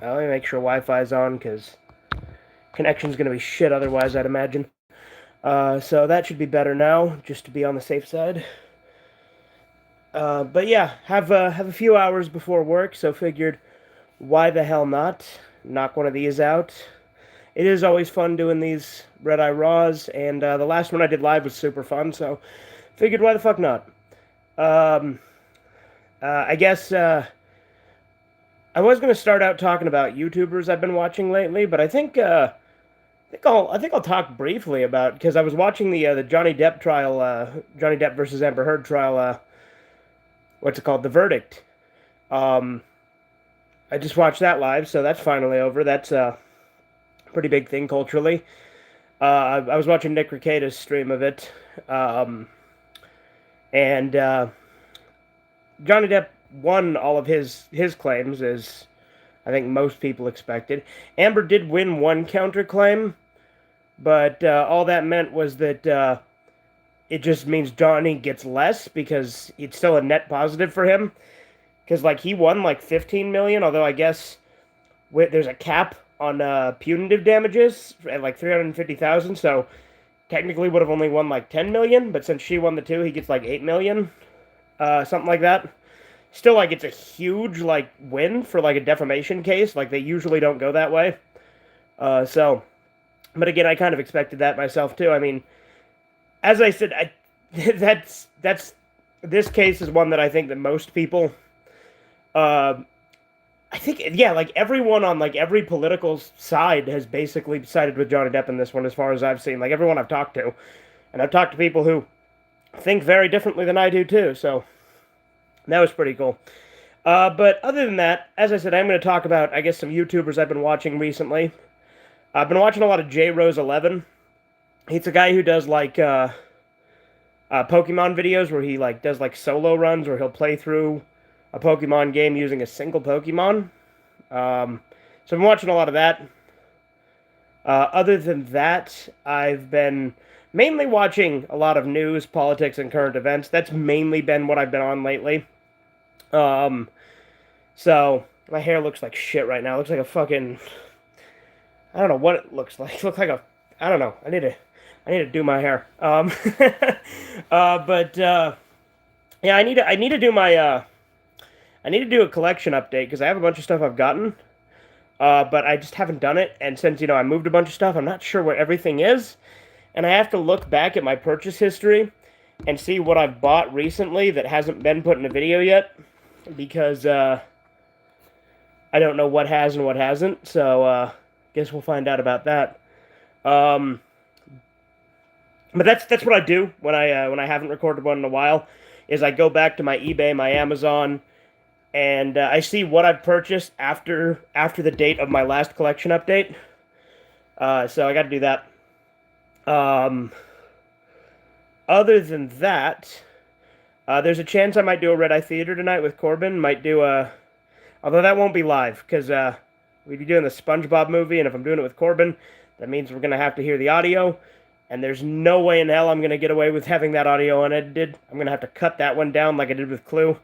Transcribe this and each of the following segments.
Let me make sure Wi-Fi's on, because connection's going to be shit otherwise, I'd imagine. So that should be better now, just to be on the safe side. But yeah, have a few hours before work, so figured, why the hell not? Knock one of these out. It is always fun doing these Redeye Raws, and the last one I did live was super fun, so figured, why the fuck not? Um, I guess I was gonna start out talking about YouTubers I've been watching lately, but I think I'll talk briefly about, because I was watching the Johnny Depp trial, Johnny Depp versus Amber Heard trial. What's it called? The verdict. Um, I just watched that live, so that's finally over. That's a pretty big thing culturally. I was watching Nick Rekieta's stream of it, um, and Johnny Depp won all of his claims, as I think most people expected. Amber did win one counterclaim, but all that meant was that it just means Johnny gets less, because it's still a net positive for him. Because like he won like 15 million, although I guess there's a cap on punitive damages at like 350,000. So technically would have only won like 10 million, but since she won the two, he gets like 8 million, something like that. Still, like, it's a huge like win for like a defamation case. Like, they usually don't go that way. So, but again, I kind of expected that myself too. I mean, as I said, that's this case is one that I think that most people, uh, I think, yeah, like everyone on like every political side has basically sided with Johnny Depp in this one, as far as I've seen. Like everyone I've talked to, and I've talked to people who think very differently than I do too. So that was pretty cool. But other than that, as I said, I'm going to talk about, I guess, some YouTubers I've been watching recently. I've been watching a lot of J Rose 11. He's a guy who does like Pokemon videos where he like does like solo runs where he'll play through a Pokemon game using a single Pokemon. So I've been watching a lot of that. Other than that, I've been mainly watching a lot of news, politics, and current events. That's mainly been what I've been on lately. Um, so my hair looks like shit right now. It looks like a fucking, I don't know what it looks like. It looks like a, I don't know. I need to do my hair. But yeah, I need to do my I need to do a collection update, because I have a bunch of stuff I've gotten, but I just haven't done it. And since I moved a bunch of stuff, I'm not sure where everything is, and I have to look back at my purchase history and see what I've bought recently that hasn't been put in a video yet, because I don't know what has and what hasn't. So guess we'll find out about that. Um, but that's what I do when I haven't recorded one in a while, is I go back to my eBay, my Amazon, and I see what I've purchased after the date of my last collection update. So I got to do that. Um, Other than that, there's a chance I might do a Red Eye Theater tonight with Corbin. Might do a, although that won't be live, because we'd be doing the SpongeBob movie, and if I'm doing it with Corbin, that means we're gonna have to hear the audio, and there's no way in hell I'm gonna get away with having that audio unedited. I'm gonna have to cut that one down like I did with Clue,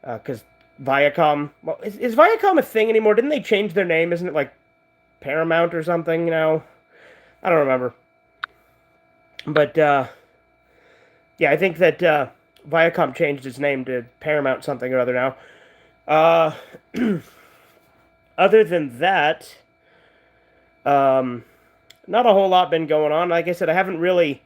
because Viacom. Well, is Viacom a thing anymore? Didn't they change their name? Isn't it like Paramount or something? I don't remember. But yeah, I think that Viacom changed its name to Paramount something or other now. Uh, Other than that, um, not a whole lot been going on. Like I said, I haven't really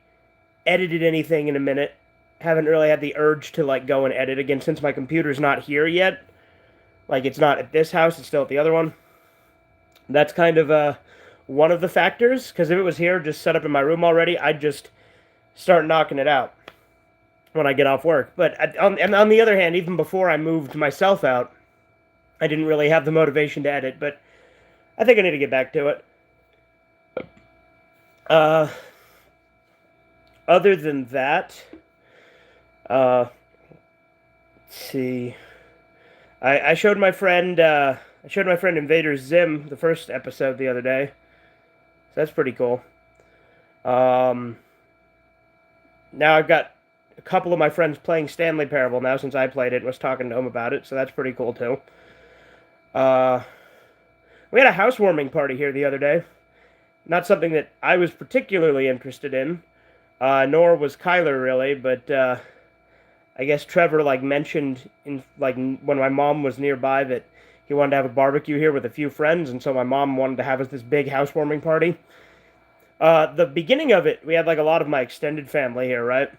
edited anything in a minute. Haven't really had the urge to like go and edit again, since my computer's not here yet. Like, it's not at this house; it's still at the other one. That's kind of one of the factors. Because if it was here, just set up in my room already, I'd just start knocking it out when I get off work. But and on the other hand, even before I moved myself out, I didn't really have the motivation to edit. But I think I need to get back to it. Uh, Other than that, uh, let's see. I showed my friend Invader Zim the first episode the other day. So that's pretty cool. Um, Now I've got a couple of my friends playing Stanley Parable now, since I played it and was talking to him about it, so that's pretty cool too. Uh, We had a housewarming party here the other day. Not something that I was particularly interested in, nor was Kyler really, but I guess Trevor like mentioned in like when my mom was nearby that he wanted to have a barbecue here with a few friends, and so my mom wanted to have us this big housewarming party. The beginning of it, we had like a lot of my extended family here, right?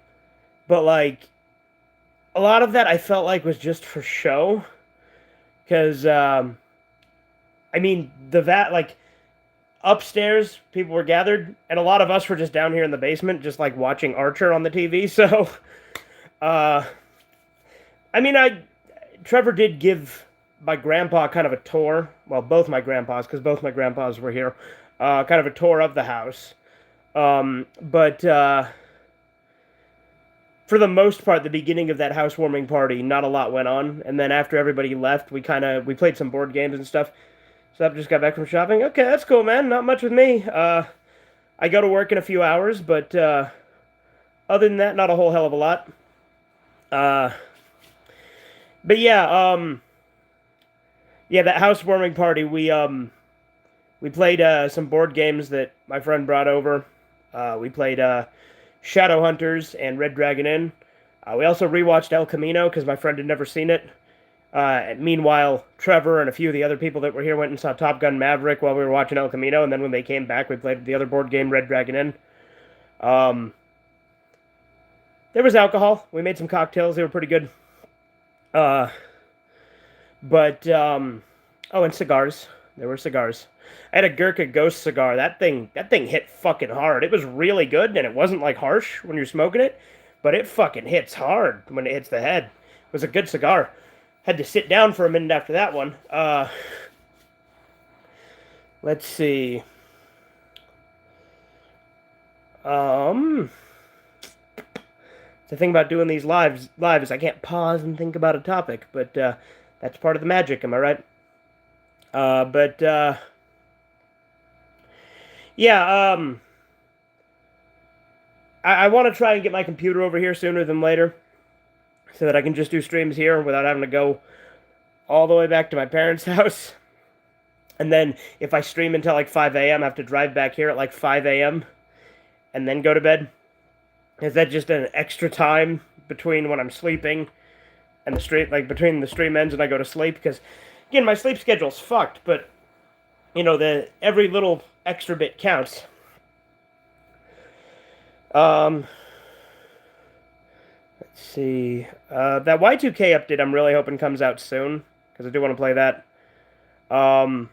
But like a lot of that, I felt like was just for show, because I mean like upstairs people were gathered, and a lot of us were just down here in the basement, just like watching Archer on the TV. So, uh, I mean, Trevor did give my grandpa kind of a tour. Well, both my grandpas, because both my grandpas were here. Kind of a tour of the house. But for the most part, the beginning of that housewarming party, not a lot went on. And then after everybody left, we played some board games and stuff. So I just got back from shopping. Okay, that's cool, man. Not much with me. I go to work in a few hours, but other than that, not a whole hell of a lot. But yeah, that housewarming party, we played some board games that my friend brought over. We played Shadowhunters and Red Dragon Inn. We also rewatched El Camino because my friend had never seen it. Meanwhile, Trevor and a few of the other people that were here went and saw Top Gun Maverick while we were watching El Camino, and then when they came back, we played the other board game, Red Dragon Inn. There was alcohol. We made some cocktails. They were pretty good. Oh, and cigars. There were cigars. I had a Gurkha Ghost cigar. That thing hit fucking hard. It was really good, and it wasn't like harsh when you're smoking it, but it fucking hits hard when it hits the head. It was a good cigar. Had to sit down for a minute after that one. Let's see. The thing about doing these live is I can't pause and think about a topic, but that's part of the magic, am I right? Yeah, I want to try and get my computer over here sooner than later, so that I can just do streams here without having to go all the way back to my parents' house. And then if I stream until like 5 a.m., I have to drive back here at like 5 a.m. and then go to bed. Is that just an extra time between when I'm sleeping and the stream, like between the stream ends and I go to sleep? Because again, my sleep schedule's fucked, but you know, every little extra bit counts. Let's see. That Y2K update I'm really hoping comes out soon, because I do want to play that. I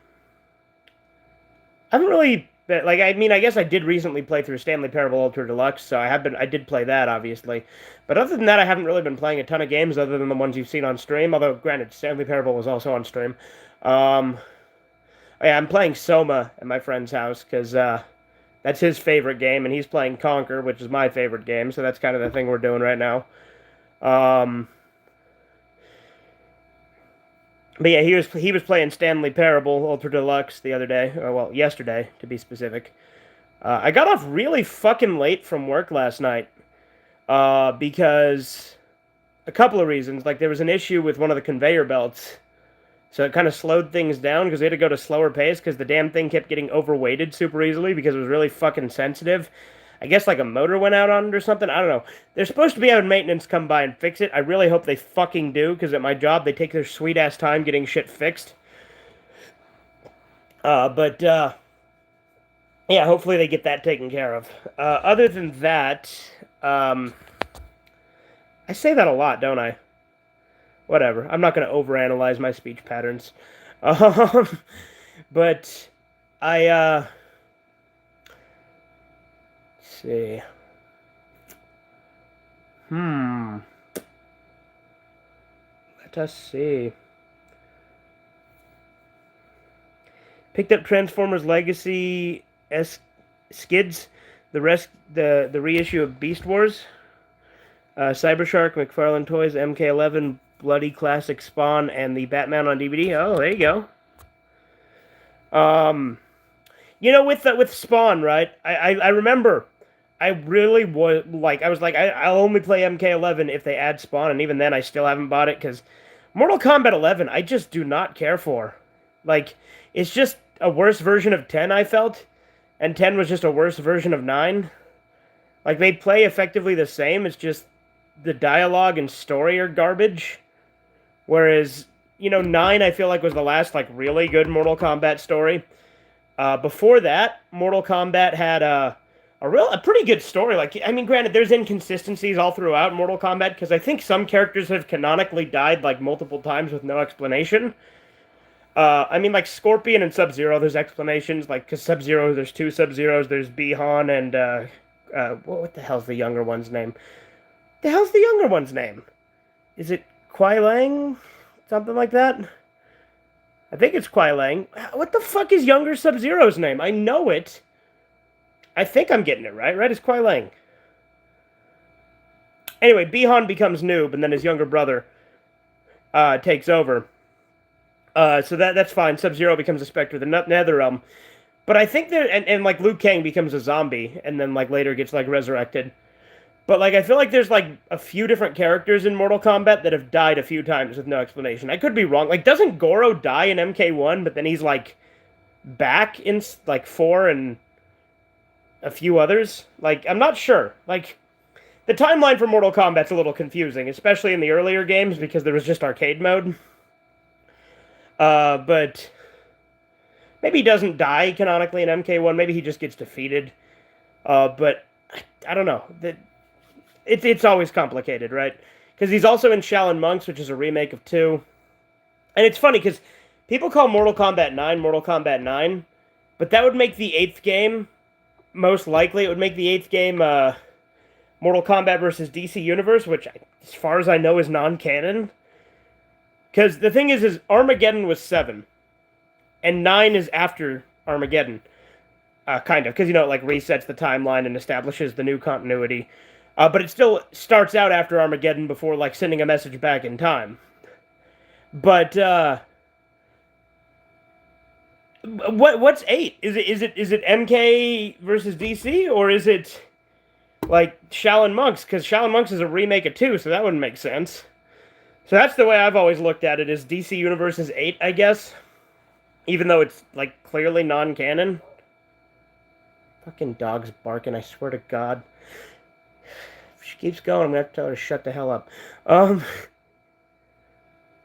haven't really like, I mean, I guess I did recently play through Stanley Parable Ultra Deluxe, so I did play that, obviously. But other than that, I haven't really been playing a ton of games other than the ones you've seen on stream, although, granted, Stanley Parable was also on stream. Oh yeah, I'm playing Soma at my friend's house, because that's his favorite game, and he's playing Conquer, which is my favorite game, so that's kind of the thing we're doing right now. But yeah, he was playing Stanley Parable Ultra Deluxe the other day, or well, yesterday to be specific. I got off really fucking late from work last night because a couple of reasons. Like, there was an issue with one of the conveyor belts, so it kind of slowed things down because we had to go to slower pace because the damn thing kept getting overweighted super easily because it was really fucking sensitive. I guess like a motor went out on it or something. I don't know. They're supposed to be having maintenance come by and fix it. I really hope they fucking do, because at my job they take their sweet ass time getting shit fixed. Yeah, hopefully they get that taken care of. Other than that, I say that a lot, don't I? Whatever. I'm not going to overanalyze my speech patterns. But let's see. Let us see. Picked up Transformers Legacy Skids, the reissue of Beast Wars, Cybershark, McFarlane Toys, MK11, Bloody Classic Spawn, and the Batman on DVD. Oh, there you go. You know, with Spawn, right? I remember I really was like, I'll only play MK11 if they add Spawn, and even then I still haven't bought it because Mortal Kombat 11 I just do not care for. Like, it's just a worse version of 10, I felt. And 10 was just a worse version of 9. Like, they play effectively the same, it's just the dialogue and story are garbage. Whereas, 9 I feel like was the last, like, really good Mortal Kombat story. Before that, Mortal Kombat had a pretty good story. Like, I mean, granted, there's inconsistencies all throughout Mortal Kombat, because I think some characters have canonically died, like, multiple times with no explanation. I mean, like, Scorpion and Sub-Zero, there's explanations, like, because Sub-Zero, there's two Sub-Zeros, there's Bihan and, what the hell's the younger one's name? The hell's the younger one's name? Is it Kuai Lang? Something like that? I think it's Kuai Lang. What the fuck is younger Sub-Zero's name? I know it. I think I'm getting it right. Right? It's Kuai Lang. Anyway, Bihan becomes Noob, and then his younger brother takes over. So that's fine. Sub-Zero becomes a Spectre of the Netherrealm. But I think that, and like Liu Kang becomes a zombie, and then like later gets like resurrected. But like I feel like there's like a few different characters in Mortal Kombat that have died a few times with no explanation. I could be wrong. Like, doesn't Goro die in MK1, but then he's like back in like 4 and a few others? Like, I'm not sure. Like, the timeline for Mortal Kombat's a little confusing, especially in the earlier games because there was just arcade mode. But maybe he doesn't die canonically in MK1. Maybe he just gets defeated. But I don't know. It's always complicated, right? Because he's also in Shaolin Monks, which is a remake of 2. And it's funny, because people call Mortal Kombat 9 Mortal Kombat 9, but that would make the 8th game, most likely, it would make the 8th game Mortal Kombat versus DC Universe, which, as far as I know, is non-canon. Because the thing is Armageddon was 7, and 9 is after Armageddon, kind of, because, it like resets the timeline and establishes the new continuity. But it still starts out after Armageddon before, like, sending a message back in time. But, what's 8? Is it MK versus DC, or is it, like, Shaolin Monks? Because Shaolin Monks is a remake of 2, so that wouldn't make sense. So that's the way I've always looked at it, is DC Universe is 8, I guess. Even though it's, like, clearly non-canon. Fucking dog's barking, I swear to God. If she keeps going, I'm going to have to tell her to shut the hell up.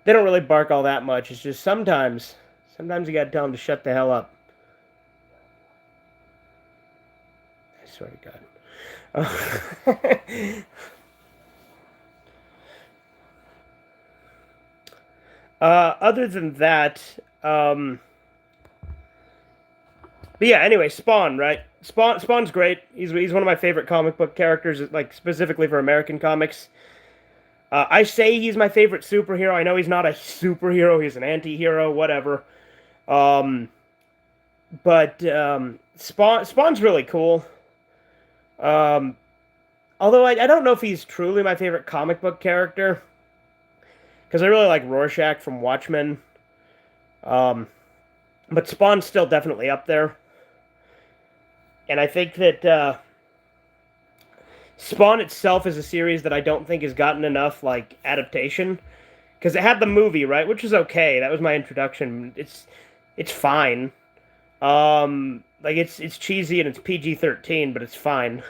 They don't really bark all that much. It's just sometimes you got to tell them to shut the hell up. I swear to God. Other than that, but yeah, anyway, Spawn, right? Spawn's great. He's one of my favorite comic book characters, like, specifically for American comics. I say he's my favorite superhero. I know he's not a superhero. He's an anti-hero, whatever. But Spawn's really cool. Although I don't know if he's truly my favorite comic book character. Because I really like Rorschach from Watchmen. But Spawn's still definitely up there. And I think that Spawn itself is a series that I don't think has gotten enough, like, adaptation. Because it had the movie, right? Which was okay. That was my introduction. It's fine. Like, it's cheesy and it's PG-13, but it's fine.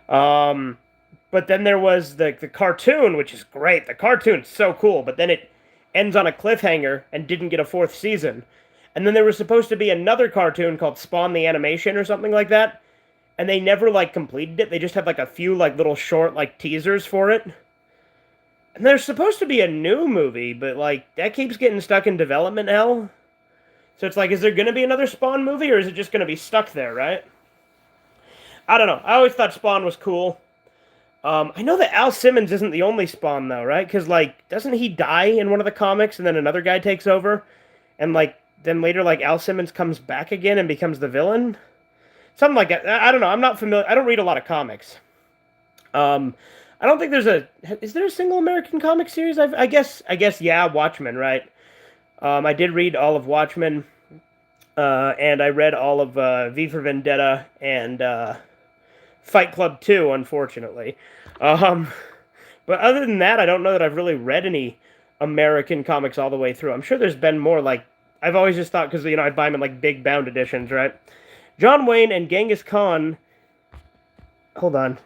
But then there was the cartoon, which is great. The cartoon's so cool, but then it ends on a cliffhanger and didn't get a 4th season. And then there was supposed to be another cartoon called Spawn the Animation or something like that. And they never, like, completed it. They just had, like, a few, like, little short, like, teasers for it. And there's supposed to be a new movie, but, like, that keeps getting stuck in development hell. So it's like, is there going to be another Spawn movie, or is it just going to be stuck there, right? I don't know. I always thought Spawn was cool. I know that Al Simmons isn't the only Spawn, though, right? Because, like, doesn't he die in one of the comics, and then another guy takes over? And, like, then later, like, Al Simmons comes back again and becomes the villain? Something like that. I don't know. I'm not familiar. I don't read a lot of comics. I don't think there's is there a single American comic series? I guess, yeah, Watchmen, right? I did read all of Watchmen, and I read all of V for Vendetta and Fight Club 2, unfortunately. But other than that, I don't know that I've really read any American comics all the way through. I'm sure there's been more, like, I've always just thought, because, I buy them in, like, big bound editions, right? John Wayne and Genghis Khan... Hold on.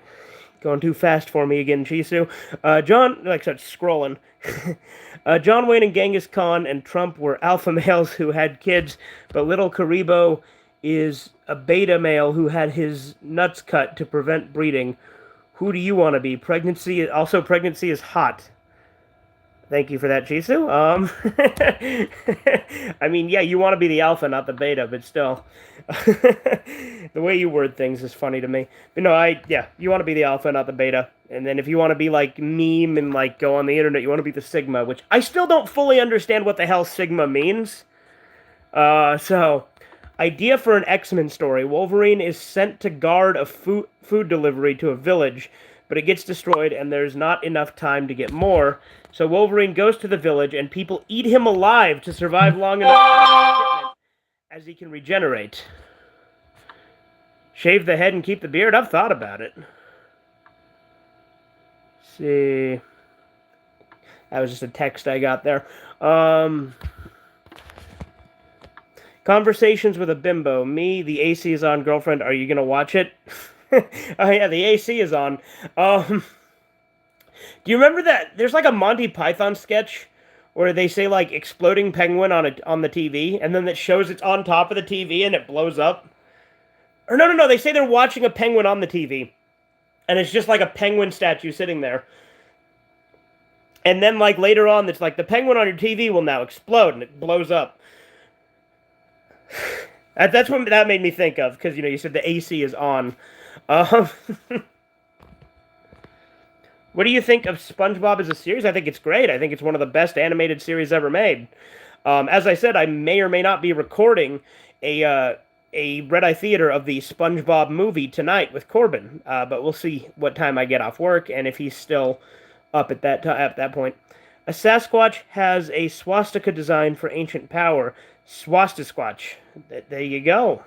Going too fast for me again, Chisu. Start scrolling. John Wayne and Genghis Khan and Trump were alpha males who had kids, but little Karibo is a beta male who had his nuts cut to prevent breeding. Who do you want to be? Pregnancy is hot. Thank you for that, Chisu. I mean, yeah, you want to be the alpha, not the beta, but still. The way you word things is funny to me. But no, you want to be the alpha, not the beta. And then if you want to be like meme and like go on the internet, you want to be the sigma, which I still don't fully understand what the hell sigma means. Idea for an X-Men story. Wolverine is sent to guard a food delivery to a village, but it gets destroyed and there's not enough time to get more. So Wolverine goes to the village and people eat him alive to survive long enough as he can regenerate. Shave the head and keep the beard? I've thought about it. Let's see. That was just a text I got there. Conversations with a bimbo. Me, the AC is on. Girlfriend, are you going to watch it? Oh yeah, the AC is on. Do you remember that? There's like a Monty Python sketch where they say like exploding penguin on the TV, and then it shows it's on top of the TV and it blows up. Or no, they say they're watching a penguin on the TV, and it's just like a penguin statue sitting there. And then like later on, it's like the penguin on your TV will now explode, and it blows up. That's what that made me think of, because you said the AC is on. What do you think of SpongeBob as a series? I think it's great. I think it's one of the best animated series ever made. As I said, I may or may not be recording a Redeye Theater of the SpongeBob movie tonight with Corbin, but we'll see what time I get off work and if he's still up at that point. A Sasquatch has a swastika design for ancient power. Swastisquatch. There you go.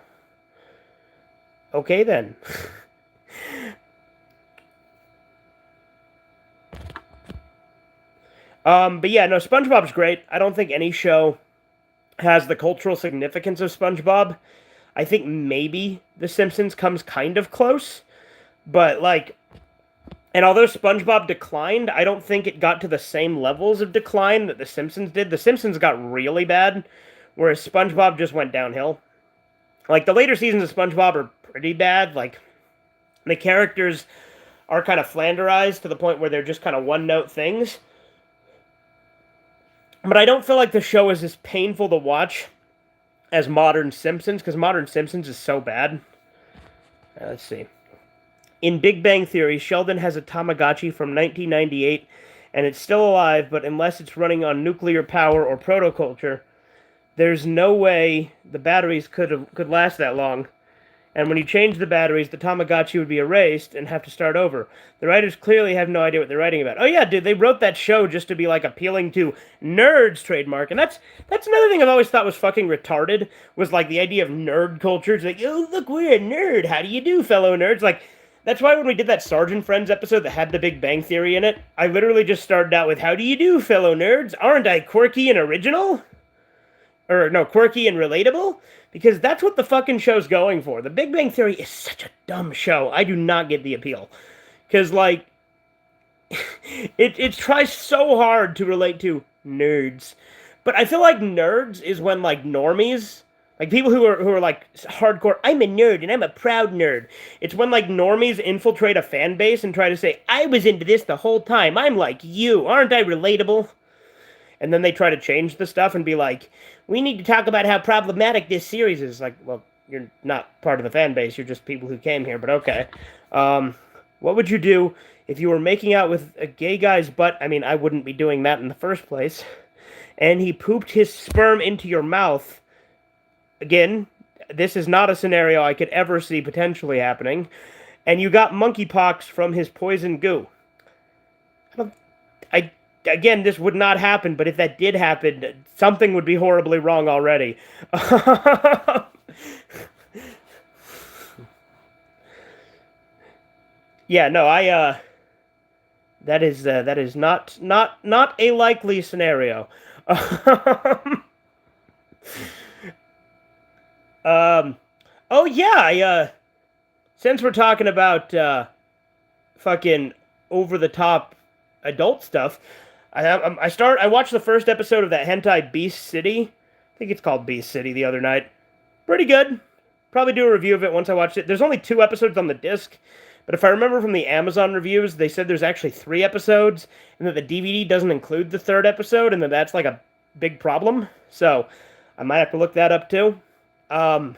Okay then. But yeah, no, SpongeBob's great. I don't think any show has the cultural significance of SpongeBob. I think maybe The Simpsons comes kind of close, but like, and although SpongeBob declined, I don't think it got to the same levels of decline that The Simpsons did. The Simpsons got really bad, whereas SpongeBob just went downhill. Like, the later seasons of SpongeBob are pretty bad. Like, the characters are kind of flanderized to the point where they're just kind of one-note things. But I don't feel like the show is as painful to watch as Modern Simpsons, because Modern Simpsons is so bad. Let's see. In Big Bang Theory, Sheldon has a Tamagotchi from 1998, and it's still alive, but unless it's running on nuclear power or protoculture, there's no way the batteries could last that long. And when you change the batteries, the Tamagotchi would be erased and have to start over. The writers clearly have no idea what they're writing about. Oh yeah, dude, they wrote that show just to be like appealing to nerds trademark. And that's another thing I've always thought was fucking retarded, was like the idea of nerd culture. It's like, oh, look, we're a nerd. How do you do, fellow nerds? Like, that's why when we did that Sergeant Friends episode that had the Big Bang Theory in it, I literally just started out with, how do you do, fellow nerds? Aren't I quirky and original? Or, no, quirky and relatable? Because that's what the fucking show's going for. The Big Bang Theory is such a dumb show. I do not get the appeal. Because, like, it tries so hard to relate to nerds. But I feel like nerds is when, like, normies, like, people who are like, hardcore, I'm a nerd, and I'm a proud nerd. It's when, like, normies infiltrate a fan base and try to say, I was into this the whole time. I'm like you. Aren't I relatable? And then they try to change the stuff and be like, we need to talk about how problematic this series is. Like, well, you're not part of the fan base. You're just people who came here, but okay. What would you do if you were making out with a gay guy's butt? I mean, I wouldn't be doing that in the first place. And he pooped his sperm into your mouth. Again, this is not a scenario I could ever see potentially happening. And you got monkeypox from his poison goo. Again, this would not happen, but if that did happen, something would be horribly wrong already. Yeah, no, that is not a likely scenario. um, oh yeah, since we're talking about fucking over the top adult stuff, I watched the first episode of that hentai Beast City. I think it's called Beast City the other night. Pretty good. Probably do a review of it once I watch it. There's only 2 episodes on the disc, but if I remember from the Amazon reviews, they said there's actually 3 episodes, and that the DVD doesn't include the third episode, and that's like a big problem. So I might have to look that up too. It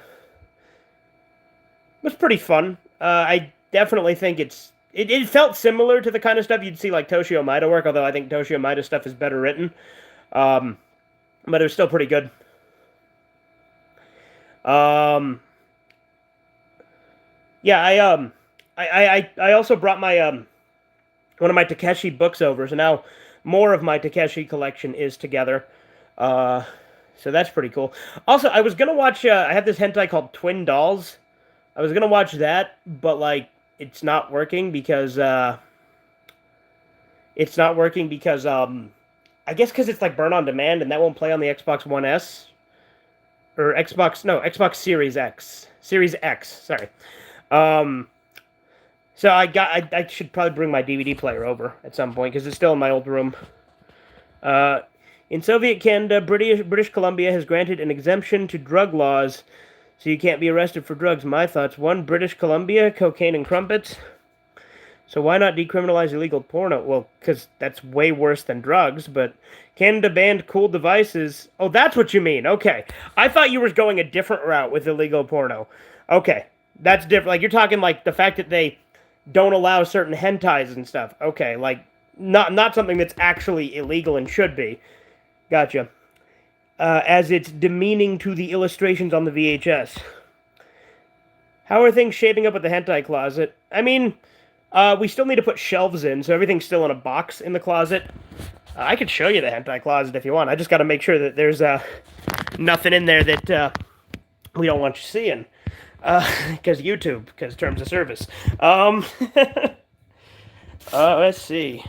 was pretty fun. I definitely think it felt similar to the kind of stuff you'd see like Toshio Maeda work, although I think Toshio Maeda stuff is better written. But it was still pretty good. Yeah, I also brought my one of my Takeshi books over, so now more of my Takeshi collection is together. So that's pretty cool. Also, I was gonna watch. I have this hentai called Twin Dolls. I was gonna watch that, but like it's not working because I guess because it's like burn on demand and that won't play on the Xbox One S or Xbox Series X, Series X. Sorry. So I should probably bring my DVD player over at some point because it's still in my old room. In Soviet Canada, British Columbia has granted an exemption to drug laws, so you can't be arrested for drugs. My thoughts: 1, British Columbia, cocaine and crumpets. So why not decriminalize illegal porno? Well, because that's way worse than drugs, but Canada banned cool devices. Oh, that's what you mean. Okay. I thought you were going a different route with illegal porno. Okay. That's different. Like, you're talking, like, the fact that they don't allow certain hentais and stuff. Okay. Like, not something that's actually illegal and should be. Gotcha. As it's demeaning to the illustrations on the VHS. How are things shaping up at the hentai closet? I mean, we still need to put shelves in, so everything's still in a box in the closet. I could show you the hentai closet if you want. I just got to make sure that there's nothing in there that we don't want you seeing. Because YouTube, because terms of service. Let's see.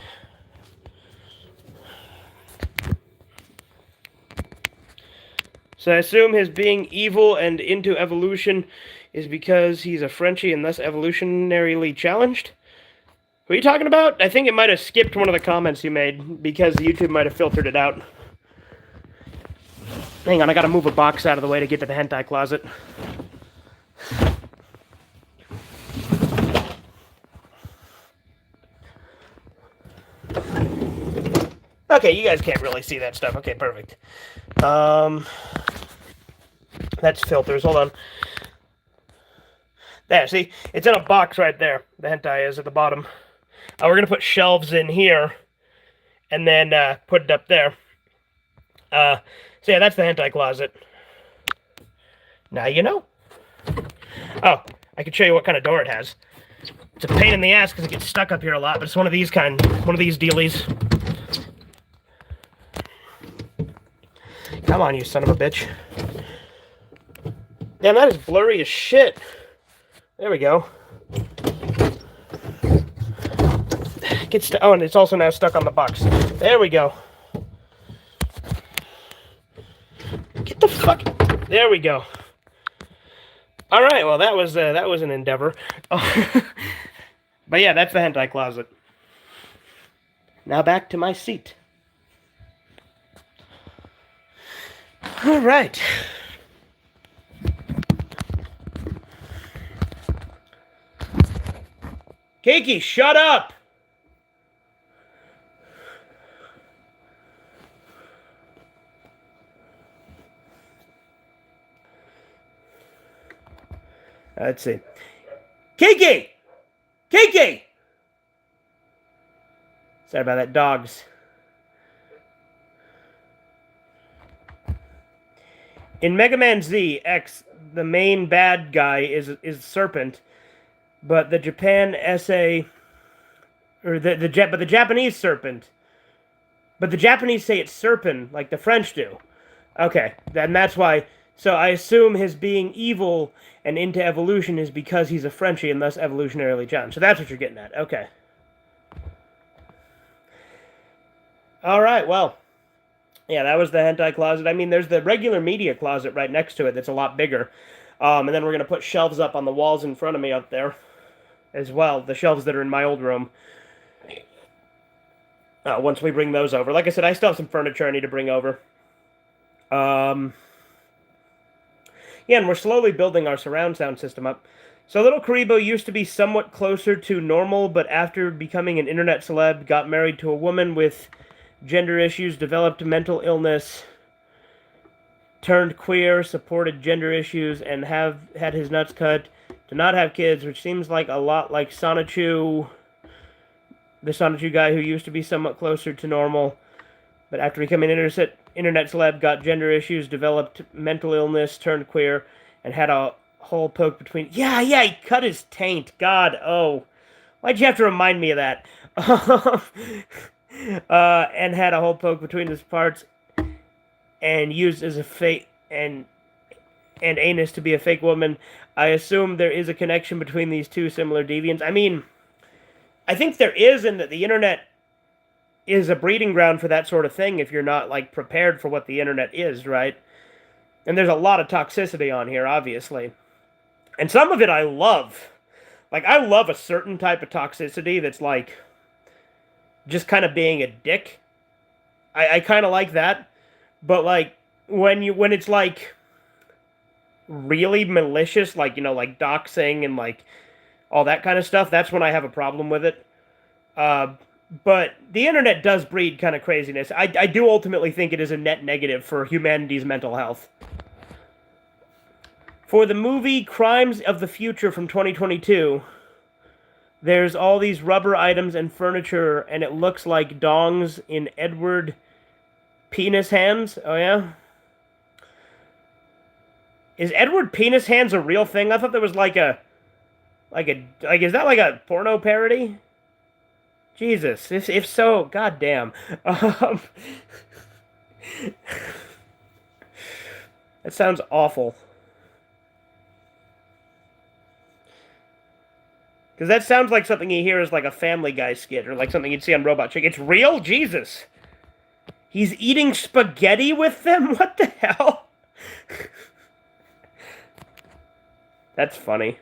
So I assume his being evil and into evolution is because he's a Frenchie and thus evolutionarily challenged? What are you talking about? I think it might have skipped one of the comments you made because YouTube might have filtered it out. Hang on, I gotta move a box out of the way to get to the hentai closet. Okay, you guys can't really see that stuff. Okay, perfect. That's filters. Hold on. There, see? It's in a box right there. The hentai is at the bottom. We're going to put shelves in here and then put it up there. So yeah, that's the hentai closet. Now you know. Oh, I can show you what kind of door it has. It's a pain in the ass because it gets stuck up here a lot, but it's one of these dealies. Come on, you son of a bitch. Damn, that is blurry as shit. There we go. Oh, and it's also now stuck on the box. There we go. Get the fuck... There we go. Alright, well, that was an endeavor. Oh. But yeah, that's the hentai closet. Now back to my seat. Alright. Kiki, shut up! Let's see. Kiki! Kiki! Sorry about that, dogs. In Mega Man Z X, the main bad guy is Serpent, but the Japan essay, or the Japanese Serpent, but the Japanese say it's Serpent, like the French do. Okay, then that's why. So I assume his being evil and into evolution is because he's a Frenchie and thus evolutionarily challenged. So that's what you're getting at. Okay. All right. Well, Yeah, that was the hentai closet. I mean, there's the regular media closet right next to it that's a lot bigger. And then we're going to put shelves up on the walls in front of me up there as well. The shelves that are in my old room. Once we bring those over. Like I said, I still have some furniture I need to bring over. Um, yeah, and we're slowly building our surround sound system up. So little Karibo used to be somewhat closer to normal, but after becoming an internet celeb, got married to a woman with gender issues, developed mental illness, turned queer, supported gender issues, and have had his nuts cut to not have kids, which seems like a lot like Sonichu, the Sonichu guy who used to be somewhat closer to normal, but after becoming an internet celeb, got gender issues, developed mental illness, turned queer, and had a hole poked between. Yeah, he cut his taint. God, oh, why'd you have to remind me of that? And had a hole poked between his parts, and used as a fake and anus to be a fake woman. I assume there is a connection between these two similar deviants. I mean, I think there is, and that the internet is a breeding ground for that sort of thing if you're not like prepared for what the internet is, right? And there's a lot of toxicity on here, obviously. And some of it I love. Like, I love a certain type of toxicity that's like just kind of being a dick. I kind of like that. But like when it's like really malicious, like, you know, like doxing and like all that kind of stuff, that's when I have a problem with it. But the internet does breed kind of craziness. I do ultimately think it is a net negative for humanity's mental health. For the movie Crimes of the Future from 2022, there's all these rubber items and furniture, and it looks like dongs in Edward Penis Hands. Oh, yeah? Is Edward Penis Hands a real thing? I thought there was like is that like a porno parody? Jesus, if so, goddamn. That sounds awful. Because that sounds like something you hear as like a Family Guy skit or like something you'd see on Robot Chicken. It's real? Jesus. He's eating spaghetti with them? What the hell? That's funny.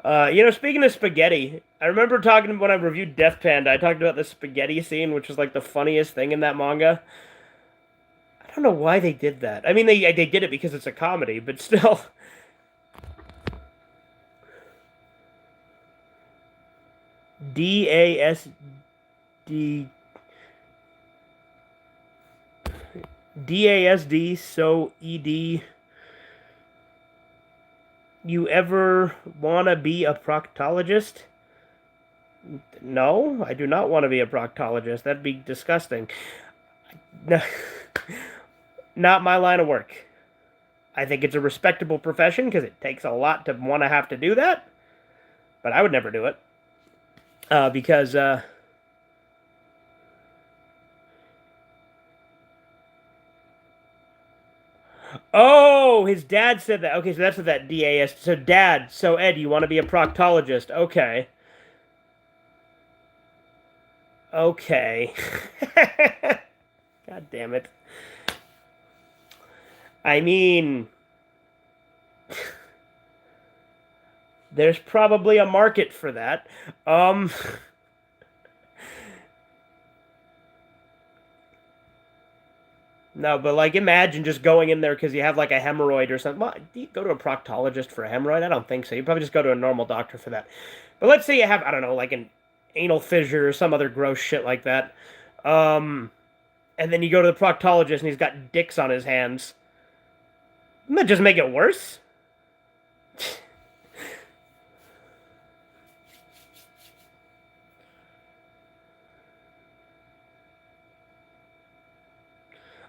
Speaking of spaghetti, I remember talking when I reviewed Death Panda, I talked about the spaghetti scene, which was like the funniest thing in that manga. I don't know why they did that. I mean, they did it because it's a comedy, but still. DASD. DASD, so ED. You ever want to be a proctologist? No, I do not want to be a proctologist. That'd be disgusting. Not my line of work. I think it's a respectable profession because it takes a lot to want to have to do that. But I would never do it. Because oh, his dad said that. Okay, so that's what that DAS. So dad, so Ed, you want to be a proctologist? Okay. Okay. God damn it. I mean, there's probably a market for that. No, but like imagine just going in there because you have like a hemorrhoid or something. Well, do you go to a proctologist for a hemorrhoid? I don't think so. You probably just go to a normal doctor for that. But let's say you have, I don't know, like an anal fissure or some other gross shit like that. And then you go to the proctologist and he's got dicks on his hands. Doesn't that just make it worse?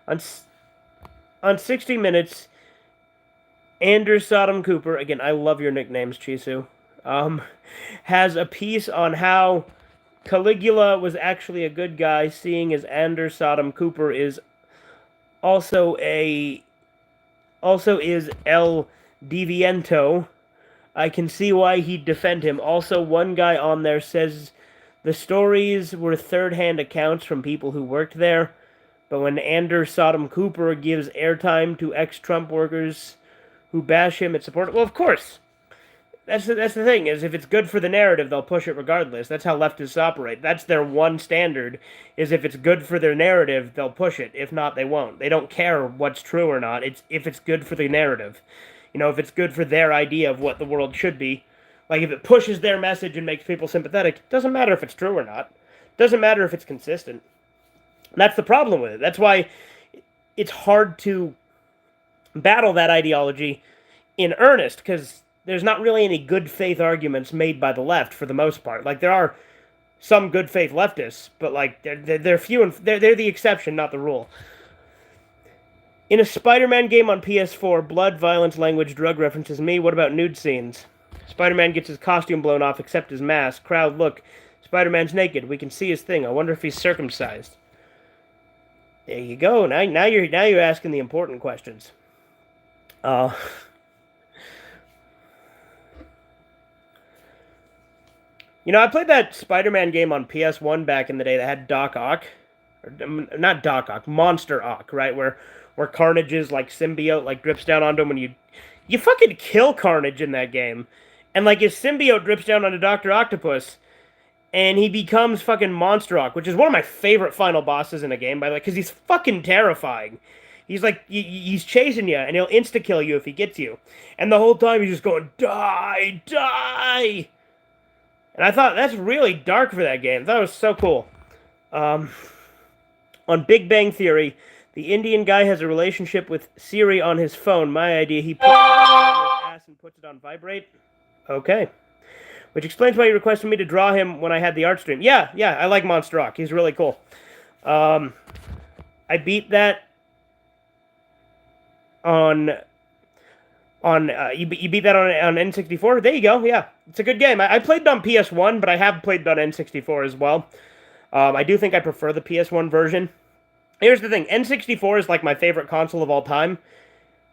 on on 60 Minutes, Anders Sodom Cooper, again, I love your nicknames, Chisu, has a piece on how Caligula was actually a good guy, seeing as Anders Sodom Cooper is also is El Deviento. I can see why he'd defend him. Also, one guy on there says The stories were third-hand accounts from people who worked there, but when Anders Sodom Cooper gives airtime to ex-Trump workers who bash him, it's supported. Well, of course. That's the thing, is if it's good for the narrative, they'll push it regardless. That's how leftists operate. That's their one standard, is if it's good for their narrative, they'll push it. If not, they won't. They don't care what's true or not. It's if it's good for the narrative. You know, if it's good for their idea of what the world should be. Like, if it pushes their message and makes people sympathetic, it doesn't matter if it's true or not. It doesn't matter if it's consistent. And that's the problem with it. That's why it's hard to battle that ideology in earnest, because there's not really any good faith arguments made by the left for the most part. Like, there are some good faith leftists, but like they're few and they're the exception, not the rule. In a Spider-Man game on PS4, blood, violence, language, drug references me. What about nude scenes? Spider-Man gets his costume blown off except his mask. Crowd, look, Spider-Man's naked. We can see his thing. I wonder if he's circumcised. There you go. Now you're asking the important questions. You know, I played that Spider-Man game on PS1 back in the day that had Doc Ock. Or, not Doc Ock, Monster Ock, right? Where Carnage's, like, symbiote, like, drips down onto him when you fucking kill Carnage in that game. And, like, his symbiote drips down onto Dr. Octopus, and he becomes fucking Monster Ock, which is one of my favorite final bosses in a game, by the way, because he's fucking terrifying. He's like, he's chasing you, and he'll insta-kill you if he gets you. And the whole time he's just going, die, die! And I thought, that's really dark for that game. That was so cool. On Big Bang Theory, the Indian guy has a relationship with Siri on his phone. My idea, he puts it on his ass and puts it on vibrate. Okay. Which explains why you requested me to draw him when I had the art stream. Yeah, I like Monster Rock. He's really cool. I beat that on you beat that on N64? There you go, yeah. It's a good game. I played it on PS1, but I have played it on N64 as well. I do think I prefer the PS1 version. Here's the thing, N64 is like my favorite console of all time,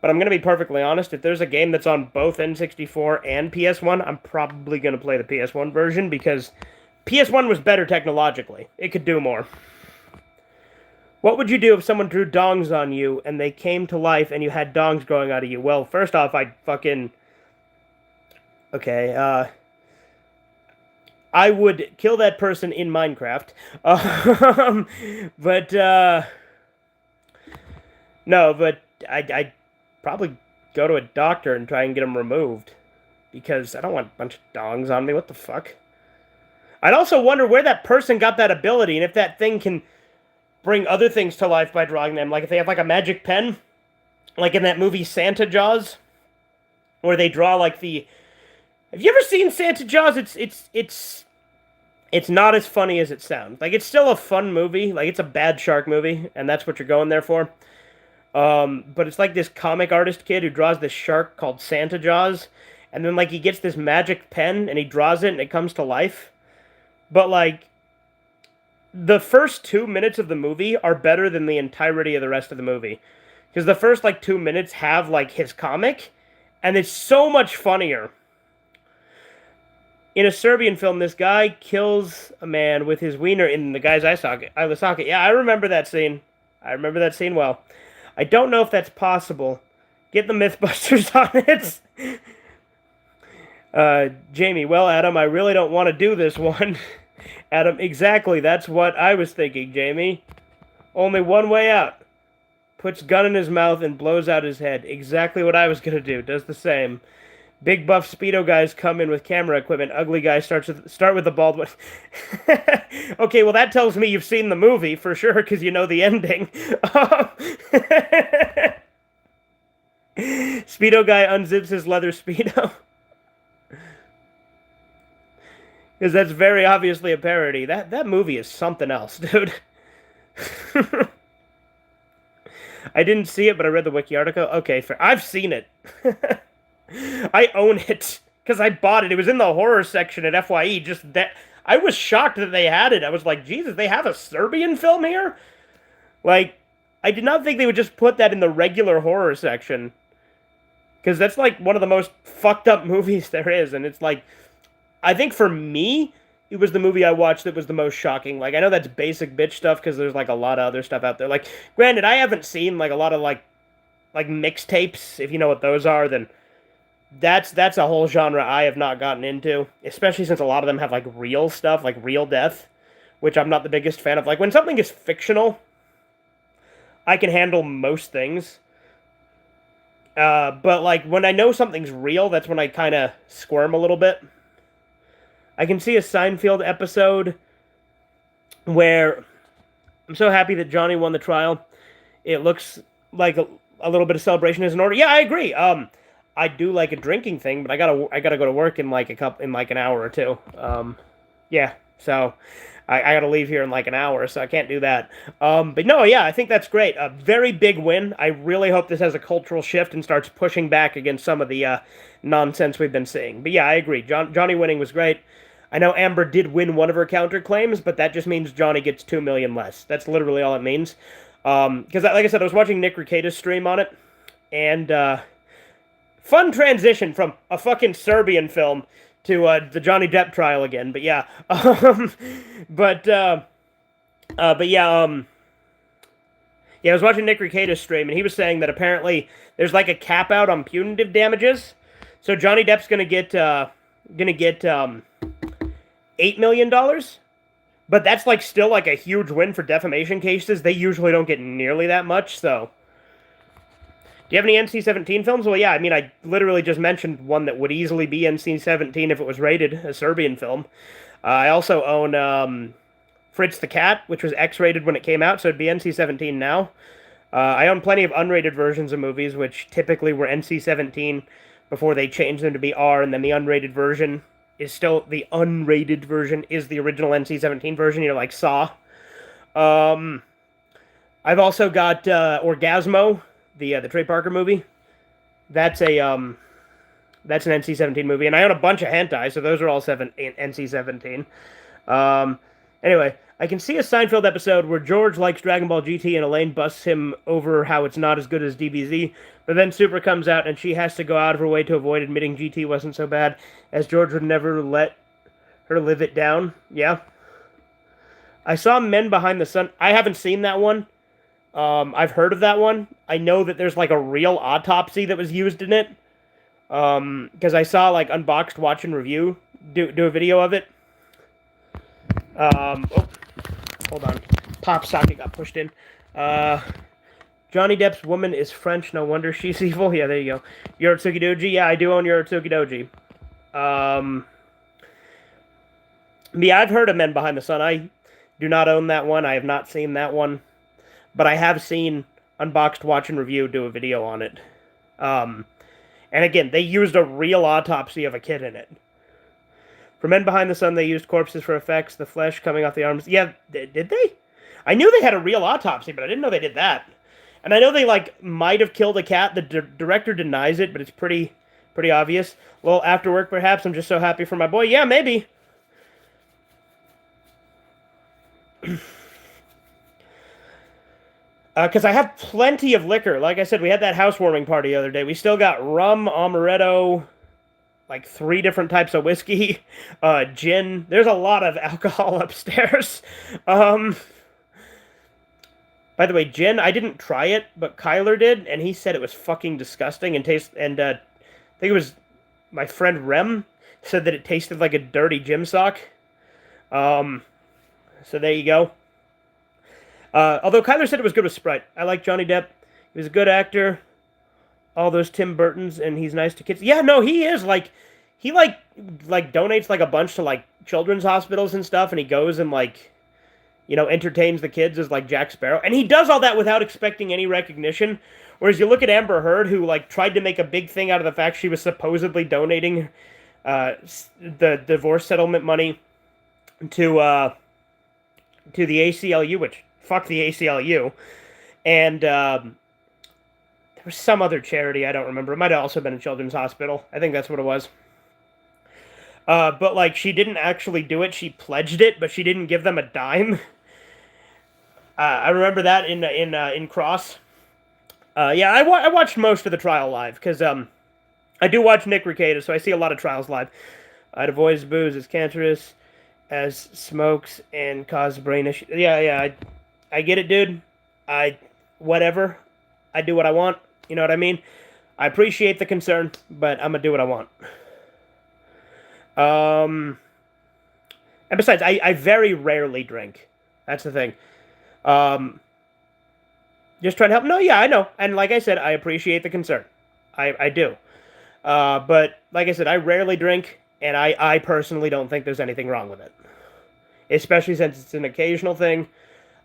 but I'm going to be perfectly honest, if there's a game that's on both N64 and PS1, I'm probably going to play the PS1 version, because PS1 was better technologically. It could do more. What would you do if someone drew dongs on you and they came to life and you had dongs growing out of you? Well, first off, I'd fucking... Okay, I would kill that person in Minecraft. No, but I'd probably go to a doctor and try and get them removed. Because I don't want a bunch of dongs on me. What the fuck? I'd also wonder where that person got that ability, and if that thing can bring other things to life by drawing them. Like if they have like a magic pen, like in that movie Santa Jaws, where they draw like the... Have you ever seen Santa Jaws? It's not as funny as it sounds. Like, it's still a fun movie. Like, it's a bad shark movie, and that's what you're going there for. But it's like this comic artist kid who draws this shark called Santa Jaws, and then, like, he gets this magic pen, and he draws it, and it comes to life. But, like, the first 2 minutes of the movie are better than the entirety of the rest of the movie. Because the first, like, 2 minutes have, like, his comic, and it's so much funnier. In a Serbian film, this guy kills a man with his wiener in the guy's eye socket. Yeah, I remember that scene. I remember that scene well. I don't know if that's possible. Get the Mythbusters on it. Jamie, well, Adam, I really don't want to do this one. Adam, exactly, that's what I was thinking, Jamie. Only one way out. Puts gun in his mouth and blows out his head. Exactly what I was going to do. Does the same. Big buff Speedo guys come in with camera equipment. Ugly guys start with the bald one. Okay, well that tells me you've seen the movie for sure, because you know the ending. Speedo guy unzips his leather Speedo. Because that's very obviously a parody. That movie is something else, dude. I didn't see it, but I read the wiki article. Okay, fair. I've seen it. I own it, because I bought it. It was in the horror section at FYE. Just that, I was shocked that they had it. I was like, Jesus, they have a Serbian film here? Like, I did not think they would just put that in the regular horror section. Because that's like one of the most fucked up movies there is. And it's like, I think for me, it was the movie I watched that was the most shocking. Like, I know that's basic bitch stuff because there's like a lot of other stuff out there. Like, granted, I haven't seen like a lot of like mixtapes. If you know what those are, then that's a whole genre I have not gotten into. Especially since a lot of them have like real stuff, like real death, which I'm not the biggest fan of. Like when something is fictional, I can handle most things. But like when I know something's real, that's when I kind of squirm a little bit. I can see a Seinfeld episode where I'm so happy that Johnny won the trial. It looks like a little bit of celebration is in order. Yeah, I agree. I do like a drinking thing, but I gotta go to work in like an hour or two. Yeah, so I gotta leave here in like an hour, so I can't do that. But no, yeah, I think that's great. A very big win. I really hope this has a cultural shift and starts pushing back against some of the nonsense we've been seeing. But yeah, I agree. Johnny winning was great. I know Amber did win one of her counterclaims, but that just means Johnny gets $2 million less. That's literally all it means. Because, like I said, I was watching Nick Rekieta's stream on it, and fun transition from a fucking Serbian film to the Johnny Depp trial again. But yeah, but yeah, yeah, I was watching Nick Rekieta's stream, and he was saying that apparently there's like a cap out on punitive damages, so Johnny Depp's gonna get $8 million, but that's like still like a huge win for defamation cases. They usually don't get nearly that much. So, do you have any NC-17 films? Well, yeah, I mean, I literally just mentioned one that would easily be NC-17 if it was rated, a Serbian film. I also own Fritz the Cat, which was X-rated when it came out, so it'd be NC-17 now. I own plenty of unrated versions of movies, which typically were NC-17 before they changed them to be R, and then the unrated version is still the unrated version is the original NC-17 version, you know, like Saw. I've also got Orgasmo, the Trey Parker movie. That's an NC-17 movie, and I own a bunch of hentai, so those are all NC-17. Anyway, I can see a Seinfeld episode where George likes Dragon Ball GT and Elaine busts him over how it's not as good as DBZ, but then Super comes out and she has to go out of her way to avoid admitting GT wasn't so bad, as George would never let her live it down. Yeah. I saw Men Behind the Sun. I haven't seen that one. I've heard of that one. I know that there's like a real autopsy that was used in it. Because I saw like Unboxed Watch and Review do a video of it. Oh, hold on. Pop socket got pushed in. Johnny Depp's woman is French. No wonder she's evil. Yeah, there you go. Yorotsuki Doji. Yeah, I do own Yorotsuki Doji. Yeah, I've heard of Men Behind the Sun. I do not own that one. I have not seen that one. But I have seen Unboxed Watch and Review do a video on it. And again, they used a real autopsy of a kid in it. For Men Behind the Sun, they used corpses for effects, the flesh coming off the arms. Yeah, did they? I knew they had a real autopsy, but I didn't know they did that. And I know they, like, might have killed a cat. The director denies it, but it's pretty obvious. Well, after work, perhaps. I'm just so happy for my boy. Yeah, maybe. Because I have plenty of liquor. Like I said, we had that housewarming party the other day. We still got rum, amaretto, like 3 different types of whiskey, gin. There's a lot of alcohol upstairs. By the way, gin, I didn't try it, but Kyler did, and he said it was fucking disgusting and I think it was my friend Rem said that it tasted like a dirty gym sock. So there you go. Although Kyler said it was good with Sprite. I like Johnny Depp. He was a good actor. All those Tim Burtons, and he's nice to kids. Yeah, no, he is, like, he, donates, like, a bunch to, like, children's hospitals and stuff, and he goes and, like, you know, entertains the kids as, like, Jack Sparrow. And he does all that without expecting any recognition. Whereas you look at Amber Heard, who, like, tried to make a big thing out of the fact she was supposedly donating the divorce settlement money to the ACLU, which, fuck the ACLU. And, there was some other charity, I don't remember. It might have also been a children's hospital. I think that's what it was. But, like, she didn't actually do it. She pledged it, but she didn't give them a dime. I remember that in Cross. Yeah, I watched most of the trial live, because I do watch Nick Rekieta, so I see a lot of trials live. To voice booze is cancerous. as smokes and cause brain issues. I get it, dude. I, whatever. I do what I want. You know what I mean? I appreciate the concern, but I'm gonna do what I want. Um, and besides, I very rarely drink. That's the thing. Um, just trying to help. No, yeah, I know. And like I said, I appreciate the concern. I do. But like I said, I rarely drink, and I personally don't think there's anything wrong with it. Especially since it's an occasional thing.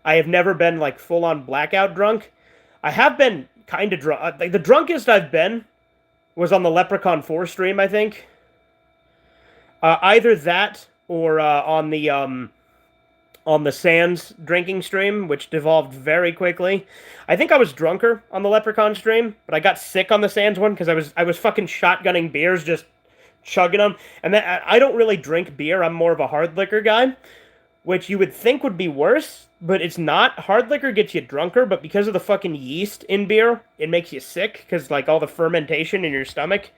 I have never been like full on blackout drunk. I have been kind of drunk. Like the drunkest I've been was on the Leprechaun 4 stream, I think. Either that or on the Sands drinking stream, which devolved very quickly. I think I was drunker on the Leprechaun stream, but I got sick on the Sands one because I was fucking shotgunning beers, just chugging them. And then I don't really drink beer. I'm more of a hard liquor guy, which you would think would be worse, but it's not. Hard liquor gets you drunker, but because of the fucking yeast in beer, it makes you sick because like all the fermentation in your stomach.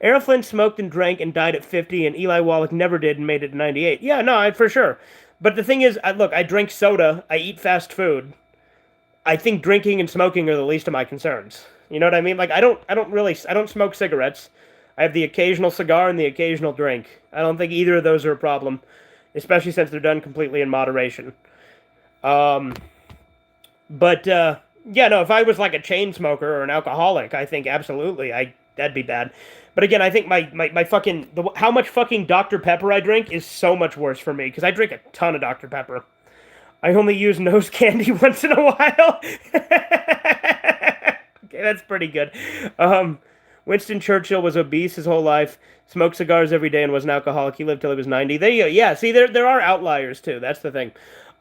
Errol Flynn smoked and drank and died at 50, and Eli Wallach never did and made it to 98. Yeah, no, for sure. But the thing is, look, I drink soda, I eat fast food. I think drinking and smoking are the least of my concerns. You know what I mean? Like, I don't smoke cigarettes. I have the occasional cigar and the occasional drink. I don't think either of those are a problem, especially since they're done completely in moderation. Yeah, no, if I was like a chain smoker or an alcoholic, I think absolutely, that'd be bad. But again, I think my fucking how much fucking Dr. Pepper I drink is so much worse for me because I drink a ton of Dr. Pepper. I only use nose candy once in a while. Okay, that's pretty good. Winston Churchill was obese his whole life, smoked cigars every day, and was an alcoholic. He lived till he was 90. There you go. Yeah, see, there are outliers too. That's the thing.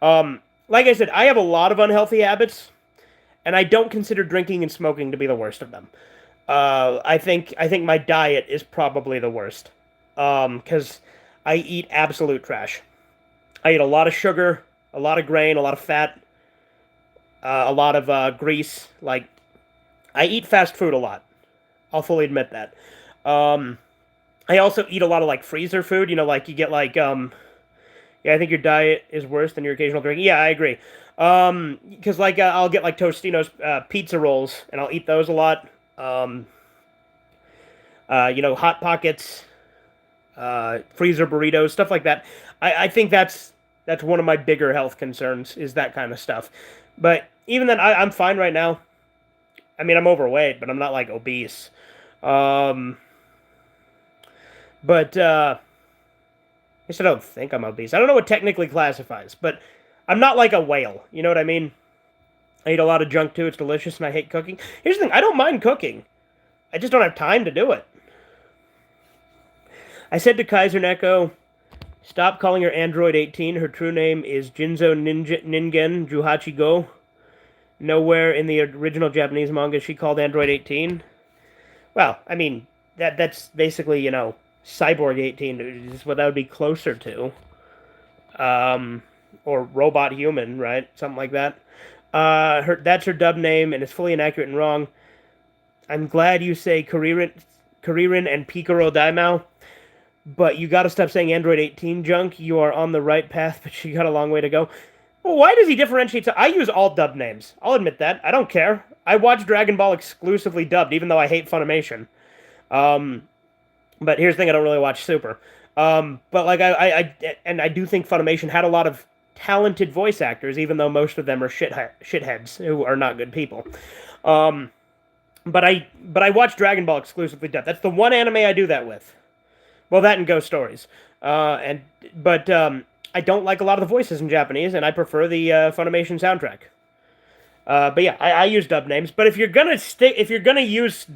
Like I said, I have a lot of unhealthy habits, and I don't consider drinking and smoking to be the worst of them. I think my diet is probably the worst. Because I eat absolute trash. I eat a lot of sugar, a lot of grain, a lot of fat, a lot of grease. Like, I eat fast food a lot. I'll fully admit that. I also eat a lot of like freezer food. You know, like you get like yeah, I think your diet is worse than your occasional drinking. Yeah, I agree. Because like I'll get like Tostino's pizza rolls, and I'll eat those a lot. Hot Pockets, freezer burritos, stuff like that. I think that's one of my bigger health concerns is that kind of stuff. But even then, I'm fine right now. I mean, I'm overweight, but I'm not like obese. I guess I don't think I'm obese. I don't know what technically classifies, but I'm not like a whale. You know what I mean? I eat a lot of junk too. It's delicious, and I hate cooking. Here's the thing: I don't mind cooking. I just don't have time to do it. I said to Kaiser Neko, stop calling her Android 18. Her true name is Jinzo Ningen Juhachi Go. Nowhere in the original Japanese manga is she called Android 18. Well, I mean, that's basically, Cyborg 18 is what that would be closer to. Or Robot Human, right? Something like that. That's her dub name, and it's fully inaccurate and wrong. I'm glad you say Kuririn and Picaro Daimao, but you gotta stop saying Android 18 junk. You are on the right path, but you got a long way to go. Well, why does he differentiate? I use all dub names. I'll admit that. I don't care. I watch Dragon Ball exclusively dubbed, even though I hate Funimation. But here's the thing, I don't really watch Super. But like I do think Funimation had a lot of talented voice actors, even though most of them are shitheads who are not good people. But I watch Dragon Ball exclusively dubbed. That's the one anime I do that with. Well, that and Ghost Stories. But I don't like a lot of the voices in Japanese, and I prefer the Funimation soundtrack. But yeah, I use dub names. But if you're gonna use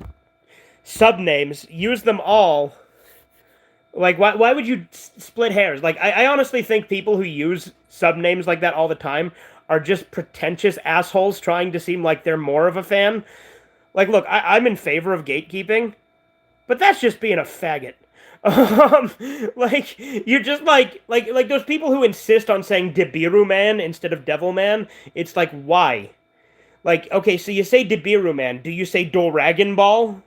sub names, use them all. Like, why would you split hairs? Like, I honestly think people who use sub names like that all the time are just pretentious assholes trying to seem like they're more of a fan. Like, look, I'm in favor of gatekeeping, but that's just being a faggot. Like, you're just like those people who insist on saying Debiru Man instead of Devil Man. It's like, why? Like, okay, so you say Debiru Man. Do you say Doragon Ball?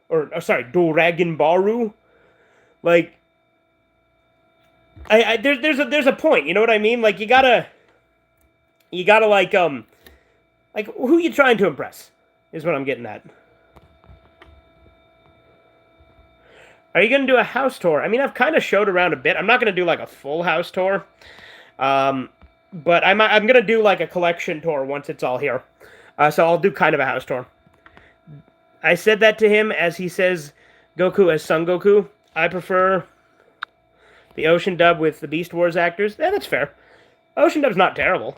Or sorry, Doragon Baru? Like, There's a point. You know what I mean? Like you gotta like who you trying to impress is what I'm getting at. Are you gonna do a house tour? I mean, I've kind of showed around a bit. I'm not gonna do like a full house tour, um, but I'm gonna do like a collection tour once it's all here. So I'll do kind of a house tour. I said that to him as he says Goku as Son Goku. I prefer the Ocean dub with the Beast Wars actors. Yeah, that's fair. Ocean dub's not terrible.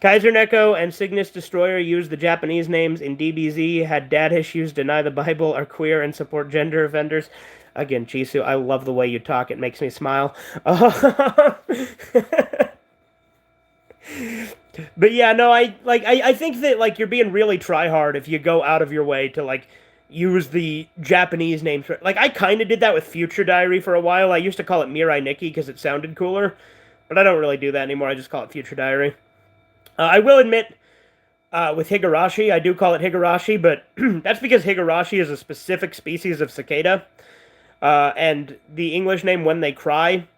Kaiser Neko and Cygnus Destroyer used the Japanese names in DBZ, had dad issues, deny the Bible, are queer, and support gender offenders. Again, Chisu, I love the way you talk. It makes me smile. But yeah, no, I think that like you're being really try hard if you go out of your way to like use the Japanese names. Like I kind of did that with Future Diary for a while. I used to call it Mirai Nikki because it sounded cooler, but I don't really do that anymore. I just call it Future Diary. I will admit, with Higurashi, I do call it Higurashi, but that's because Higurashi is a specific species of cicada, and the English name When They Cry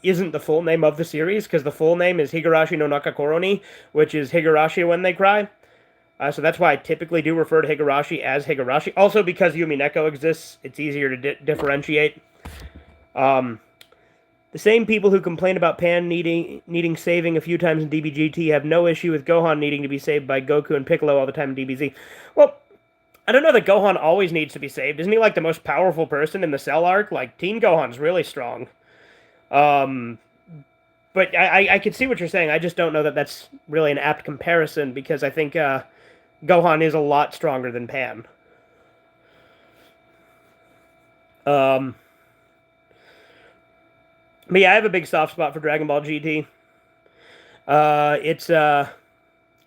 isn't the full name of the series, because the full name is Higurashi no Nakakoroni, which is Higurashi When They Cry. So that's why I typically do refer to Higurashi as Higurashi. Also, because Yumineko exists, it's easier to differentiate. The same people who complain about Pan needing saving a few times in DBGT have no issue with Gohan needing to be saved by Goku and Piccolo all the time in DBZ. Well, I don't know that Gohan always needs to be saved. Isn't he like the most powerful person in the Cell arc? Like, Teen Gohan's really strong. But I can see what you're saying. I just don't know that that's really an apt comparison because I think Gohan is a lot stronger than Pan. But yeah, I have a big soft spot for Dragon Ball GT.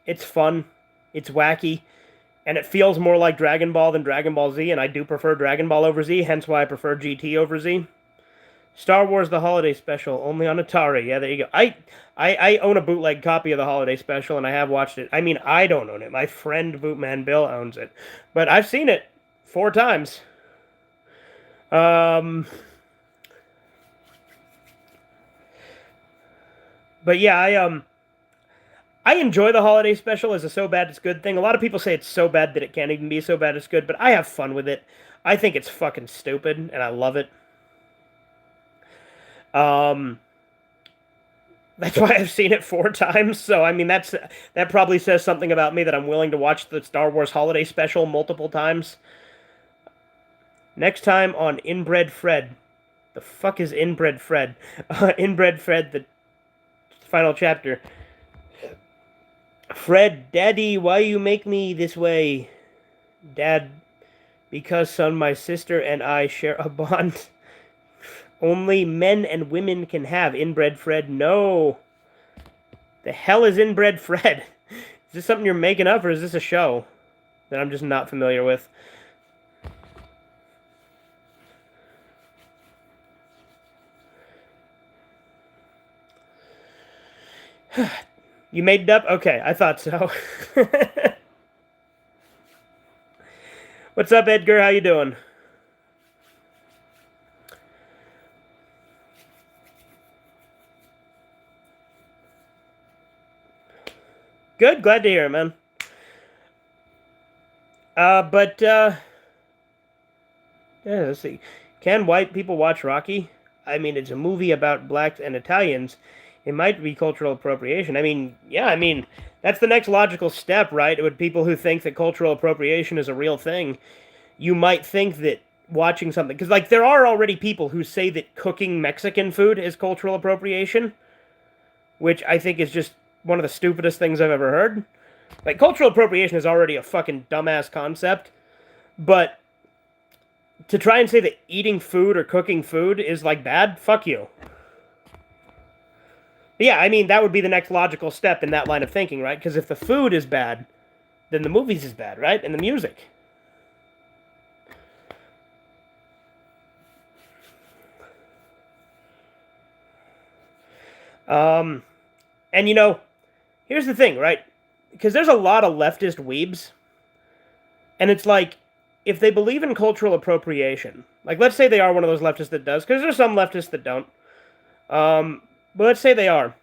It's fun, it's wacky, and it feels more like Dragon Ball than Dragon Ball Z, and I do prefer Dragon Ball over Z, hence why I prefer GT over Z. Star Wars The Holiday Special, only on Atari. Yeah, there you go. I own a bootleg copy of the Holiday Special, and I have watched it. I mean, I don't own it. My friend Bootman Bill owns it. But I've seen it 4 times. But yeah, I enjoy the Holiday Special as a so bad it's good thing. A lot of people say it's so bad that it can't even be so bad it's good, but I have fun with it. I think it's fucking stupid, and I love it. That's why I've seen it 4 times. So I mean, that probably says something about me that I'm willing to watch the Star Wars Holiday Special multiple times. Next time on Inbred Fred. The fuck is Inbred Fred? Inbred Fred, the final chapter. Fred, Daddy, why you make me this way? Dad, because son, my sister and I share a bond. Only men and women can have Inbred Fred. No. The hell is Inbred Fred? Is this something you're making up, or is this a show that I'm just not familiar with? You made it up? Okay, I thought so. What's up, Edgar? How you doing? Good, glad to hear it, man. Yeah, let's see. Can white people watch Rocky? I mean, it's a movie about blacks and Italians. It might be cultural appropriation. I mean, yeah, I mean, that's the next logical step, right? With people who think that cultural appropriation is a real thing, you might think that watching something, because like there are already people who say that cooking Mexican food is cultural appropriation, which I think is just one of the stupidest things I've ever heard. Like, cultural appropriation is already a fucking dumbass concept, but to try and say that eating food or cooking food is like bad, fuck you. But yeah, I mean, that would be the next logical step in that line of thinking, right? Because if the food is bad, then the movies is bad, right? And the music. And you know, here's the thing, right? Because there's a lot of leftist weebs, and it's like, if they believe in cultural appropriation, Like, let's say they are one of those leftists that does, because there's some leftists that don't. But let's say they are,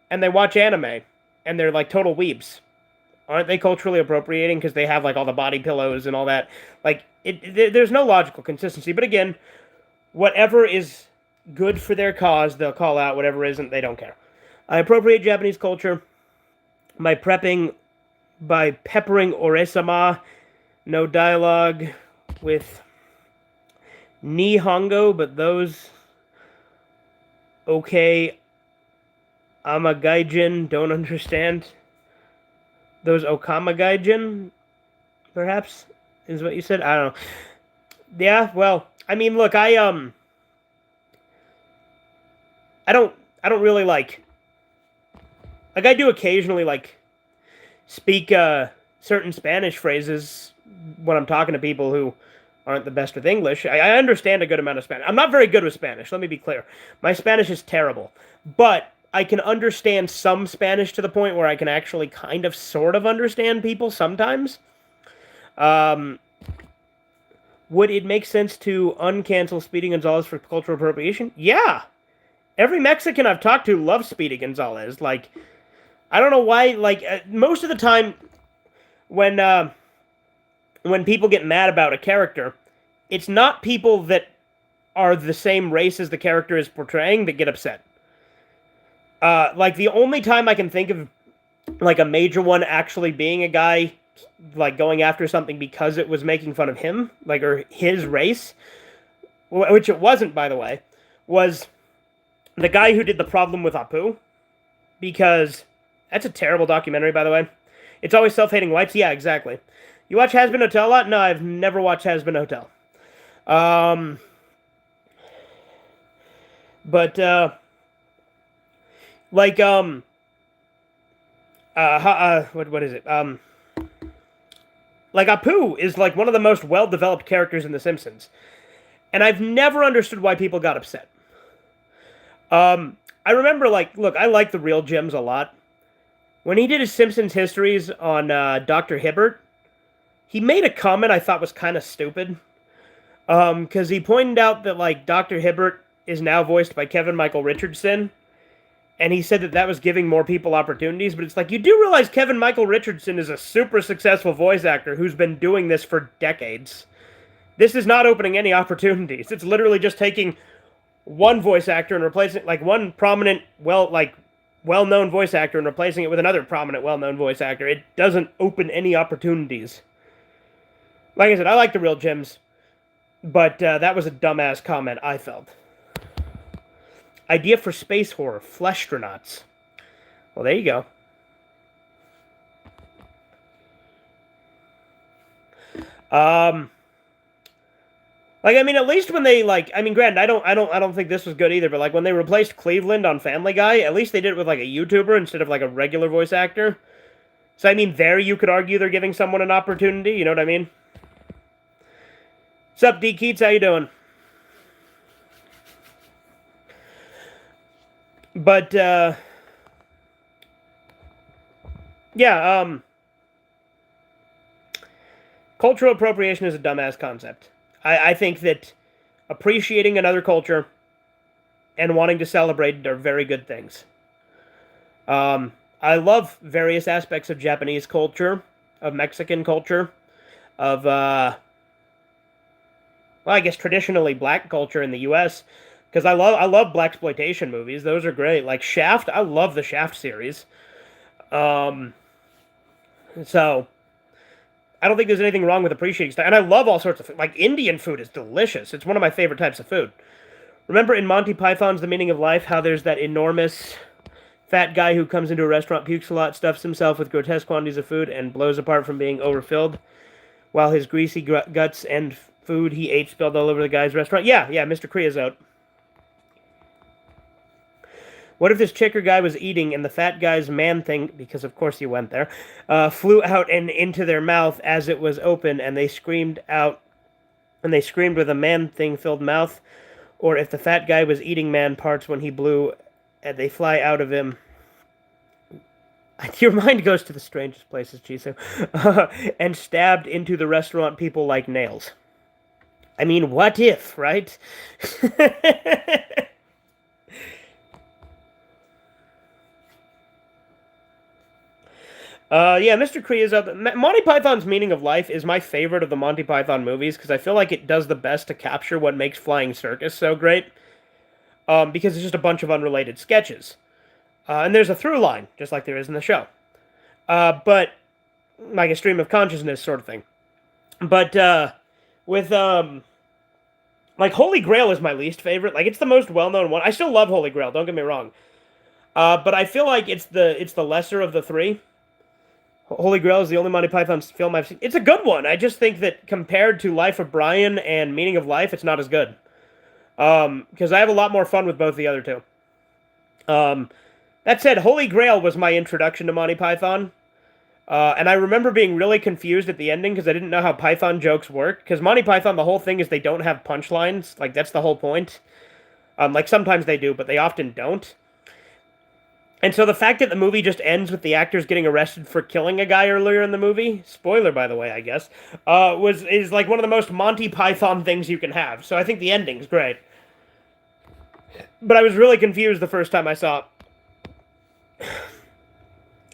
and they watch anime, and they're like total weebs. Aren't they culturally appropriating because they have like all the body pillows and all that? Like, there's no logical consistency. But again, whatever is good for their cause, they'll call out. Whatever isn't, they don't care. I appropriate Japanese culture by peppering Oresama no dialogue with Nihongo, but those okay Amagaijin don't understand. Those Okama Gaijin, perhaps, is what you said? I don't know. Yeah, well, I mean, look, I don't really like I do occasionally like speak certain Spanish phrases when I'm talking to people who aren't the best with English. I understand a good amount of Spanish. I'm not very good with Spanish, let me be clear. My Spanish is terrible. But I can understand some Spanish to the point where I can actually kind of sort of understand people sometimes. Would it make sense to uncancel Speedy Gonzalez for cultural appropriation? Yeah. Every Mexican I've talked to loves Speedy Gonzalez. Like, I don't know why, like, most of the time when people get mad about a character, it's not people that are the same race as the character is portraying that get upset. Like, the only time I can think of, like, a major one actually being a guy, like, going after something because it was making fun of him, like, or his race, which it wasn't, by the way, was the guy who did The Problem with Apu, because that's a terrible documentary, by the way. It's always self-hating whites. Yeah, exactly. You watch Has Been Hotel a lot? No, I've never watched Has Been Hotel. But, like, what is it? Like, Apu is, like, one of the most well-developed characters in The Simpsons. And I've never understood why people got upset. I remember, like, look, I like the Real Gems a lot. When he did his Simpsons histories on Dr. Hibbert, he made a comment I thought was kind of stupid. Because he pointed out that, like, Dr. Hibbert is now voiced by Kevin Michael Richardson. And he said that that was giving more people opportunities, but it's like, you do realize Kevin Michael Richardson is a super successful voice actor who's been doing this for decades. This is not opening any opportunities. It's literally just taking one voice actor and replacing, like, one prominent, well-known voice actor and replacing it with another prominent, well-known voice actor. It doesn't open any opportunities. Like I said, I like the Real Gems, but that was a dumbass comment, I felt. Idea for space horror, Fleshtronauts. Well, there you go. Like, I mean, at least when they, like, I mean, granted, I don't think this was good either, but, like, when they replaced Cleveland on Family Guy, at least they did it with, like, a YouTuber instead of, like, a regular voice actor. So, I mean, there you could argue they're giving someone an opportunity, you know what I mean? What's up, D. Keats? How you doing? But, yeah, cultural appropriation is a dumbass concept. I think that appreciating another culture and wanting to celebrate are very good things. I love various aspects of Japanese culture, of Mexican culture, of, well, I guess traditionally black culture in the U.S., because I love blaxploitation movies. Those are great. Like Shaft, I love the Shaft series. So I don't think there's anything wrong with appreciating stuff. And I love all sorts of food. Like, Indian food is delicious. It's one of my favorite types of food. Remember in Monty Python's The Meaning of Life how there's that enormous fat guy who comes into a restaurant, pukes a lot, stuffs himself with grotesque quantities of food, and blows apart from being overfilled, while his greasy guts and food he ate spilled all over the guy's restaurant? Yeah, Mr. Creosote. What if this chick or guy was eating and the fat guy's man thing, because of course you went there, flew out and into their mouth as it was open, and they screamed with a man thing filled mouth? Or if the fat guy was eating man parts when he blew and they fly out of him? Your mind goes to the strangest places, Jisoo. And stabbed into the restaurant people like nails. I mean, what if, right? Yeah, Mr. Kree is up. Monty Python's Meaning of Life is my favorite of the Monty Python movies because I feel like it does the best to capture what makes Flying Circus so great. Because it's just a bunch of unrelated sketches. And there's a through line, just like there is in the show. But like a stream of consciousness sort of thing. But with like Holy Grail is my least favorite. Like it's the most well-known one. I still love Holy Grail, don't get me wrong. But I feel like it's the lesser of the three. Holy Grail is the only Monty Python film I've seen. It's a good one. I just think that compared to Life of Brian and Meaning of Life, it's not as good. Because I have a lot more fun with both the other two. That said, Holy Grail was my introduction to Monty Python. And I remember being really confused at the ending because I didn't know how Python jokes work. Because Monty Python, the whole thing is they don't have punchlines. Like, that's the whole point. Like, sometimes they do, but they often don't. And so the fact that the movie just ends with the actors getting arrested for killing a guy earlier in the movie, spoiler by the way, I guess, is like one of the most Monty Python things you can have. So I think the ending's great. But I was really confused the first time I saw it.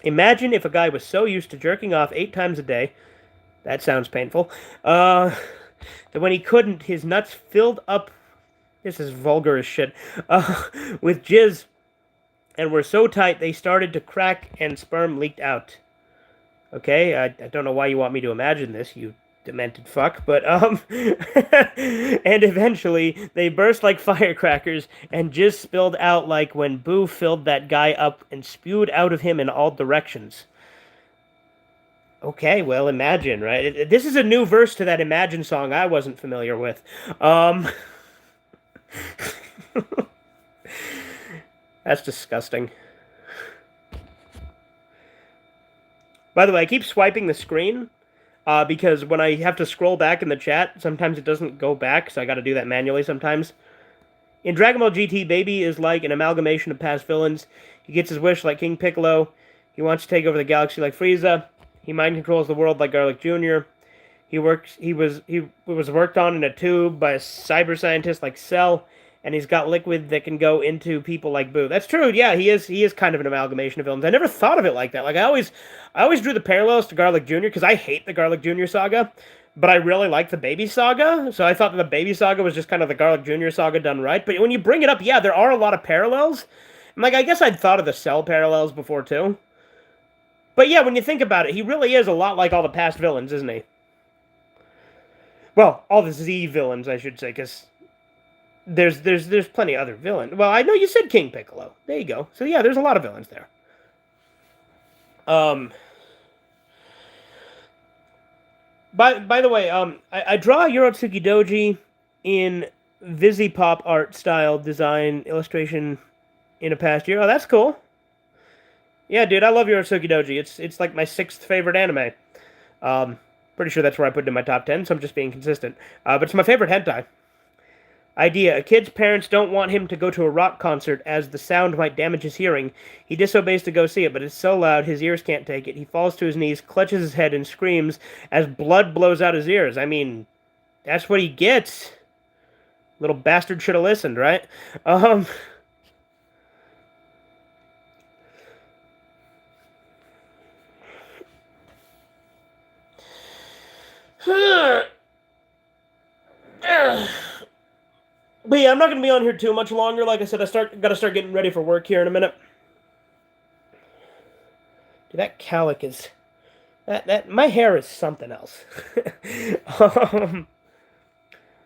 Imagine if a guy was so used to jerking off 8 times a day, that sounds painful, that when he couldn't, his nuts filled up, this is vulgar as shit, with jizz, and were so tight they started to crack and sperm leaked out. Okay, I don't know why you want me to imagine this, you demented fuck, but, and eventually, they burst like firecrackers, and jizz spilled out like when Boo filled that guy up and spewed out of him in all directions. Okay, well, Imagine, right? This is a new verse to that Imagine song I wasn't familiar with. That's disgusting. By the way, I keep swiping the screen because when I have to scroll back in the chat, sometimes it doesn't go back, so I gotta do that manually sometimes. In Dragon Ball GT, Baby is like an amalgamation of past villains. He gets his wish like King Piccolo. He wants to take over the galaxy like Frieza. He mind controls the world like Garlic Jr. He was worked on in a tube by a cyber scientist like Cell, and he's got liquid that can go into people like Boo. That's true. Yeah, he is kind of an amalgamation of villains. I never thought of it like that. Like I always drew the parallels to Garlic Jr. because I hate the Garlic Jr. saga, but I really like the Baby saga. So I thought that the Baby saga was just kind of the Garlic Jr. saga done right. But when you bring it up, yeah, there are a lot of parallels. And like I guess I'd thought of the Cell parallels before too. But yeah, when you think about it, he really is a lot like all the past villains, isn't he? Well, all the Z villains, I should say, because there's plenty of other villains. Well, I know you said King Piccolo. There you go. So yeah, there's a lot of villains there. By the way, I draw Yorotsuki Doji in Visipop art style design illustration in a past year. Oh, that's cool. Yeah, dude, I love Yorotsuki Doji. It's like my 6th favorite anime. Pretty sure that's where I put it in my top 10, so I'm just being consistent. But it's my favorite hentai. Idea. A kid's parents don't want him to go to a rock concert as the sound might damage his hearing. He disobeys to go see it, but it's so loud his ears can't take it. He falls to his knees, clutches his head, and screams as blood blows out his ears. I mean, that's what he gets. Little bastard should have listened, right? But yeah, I'm not going to be on here too much longer. Like I said, got to start getting ready for work here in a minute. Dude, that calic is... my hair is something else. I'm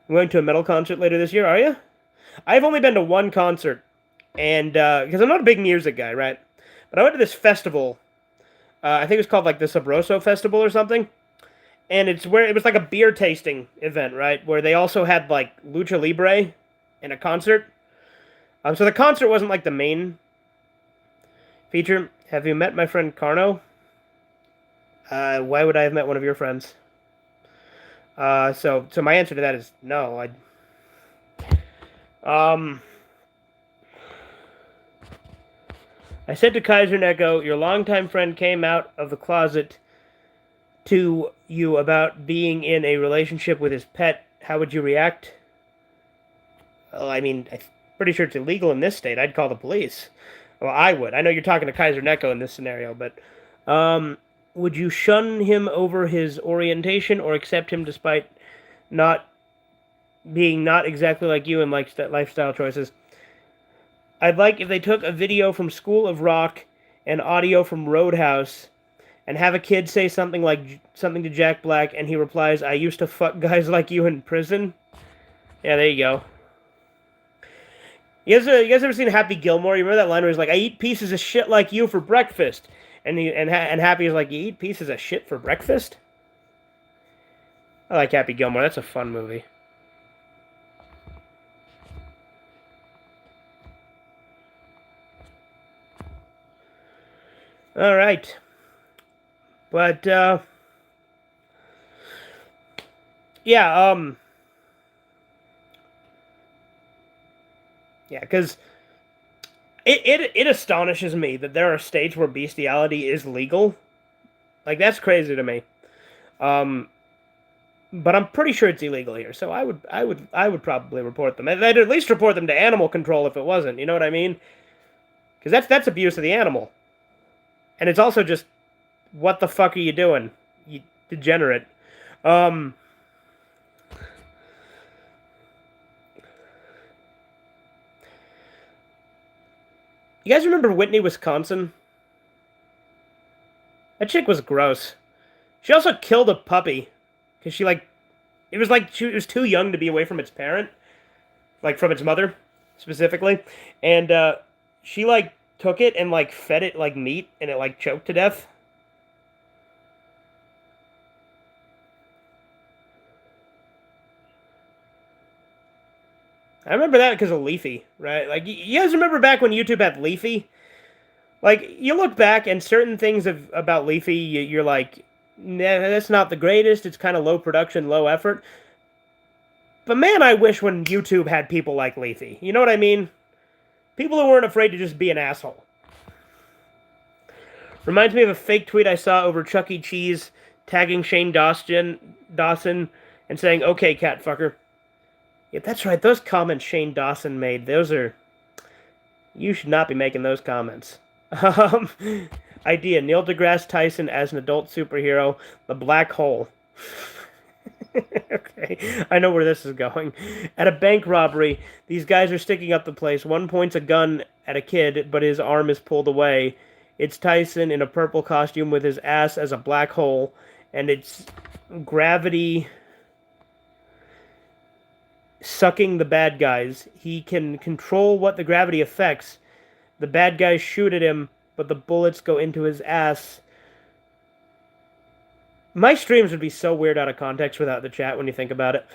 going to a metal concert later this year, are you? I've only been to one concert, and, because I'm not a big music guy, right? But I went to this festival, I think it was called, like, the Sabroso Festival or something. And it was like a beer tasting event, right? Where they also had, like, Lucha Libre in a concert. So the concert wasn't, like, the main feature. Have you met my friend Carno? Why would I have met one of your friends? So my answer to that is no. I said to Kaiser Neko, your longtime friend came out of the closet to you about being in a relationship with his pet How would you react? Well, I mean, I'm pretty sure it's illegal in this state. I'd call the police. Well, I would. I know you're talking to Kaiser Neko in this scenario, but um, would you shun him over his orientation or accept him despite not being not exactly like you in like lifestyle choices? I'd like if they took a video from School of Rock and audio from Roadhouse and have a kid say something like something to Jack Black and he replies, "I used to fuck guys like you in prison." Yeah, there you go. You guys ever seen Happy Gilmore? You remember that line where he's like, "I eat pieces of shit like you for breakfast," and Happy is like, "You eat pieces of shit for breakfast?" I like Happy Gilmore. That's a fun movie. All right, but yeah, yeah, because it astonishes me that there are states where bestiality is legal. Like that's crazy to me. Um, but I'm pretty sure it's illegal here. So I would probably report them. I'd at least report them to animal control if it wasn't. You know what I mean? Because that's abuse of the animal, and it's also just what the fuck are you doing, you degenerate? Um, you guys remember Whitney, Wisconsin? That chick was gross. She also killed a puppy because she like it was too young to be away from its parent, like from its mother specifically, and she like took it and like fed it like meat and it like choked to death. I remember that because of Leafy, right? Like you guys remember back when YouTube had Leafy? Like you look back and certain things about Leafy, you're like, nah, that's not the greatest. It's kind of low production, low effort. But man, I wish when YouTube had people like Leafy. You know what I mean? People who weren't afraid to just be an asshole. Reminds me of a fake tweet I saw over Chuck E. Cheese tagging Dawson and saying, "Okay, cat fucker." Yeah, that's right. Those comments Shane Dawson made, those are... You should not be making those comments. Um, idea, Neil deGrasse Tyson as an adult superhero, the black hole. Okay, I know where this is going. At a bank robbery, these guys are sticking up the place. One points a gun at a kid, but his arm is pulled away. It's Tyson in a purple costume with his ass as a black hole, and it's gravity sucking the bad guys. He can control what the gravity affects. The bad guys shoot at him, but the bullets go into his ass. My streams would be so weird out of context without the chat when you think about it.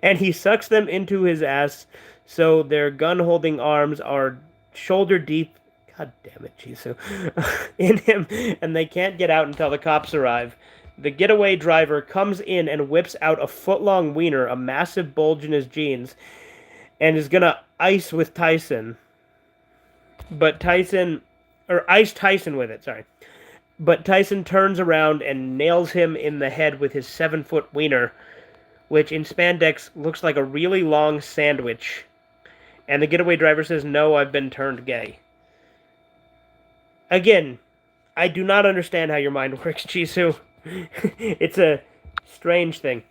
And he sucks them into his ass, so their gun-holding arms are shoulder deep. God damn it, Jisoo. In him, and they can't get out until the cops arrive. The getaway driver comes in and whips out a foot-long wiener, a massive bulge in his jeans, and is gonna ice with Tyson. But Tyson... Or ice Tyson with it, sorry. But Tyson turns around and nails him in the head with his 7-foot wiener, which in spandex looks like a really long sandwich. And the getaway driver says, "No, I've been turned gay." Again, I do not understand how your mind works, Jisoo. It's a strange thing.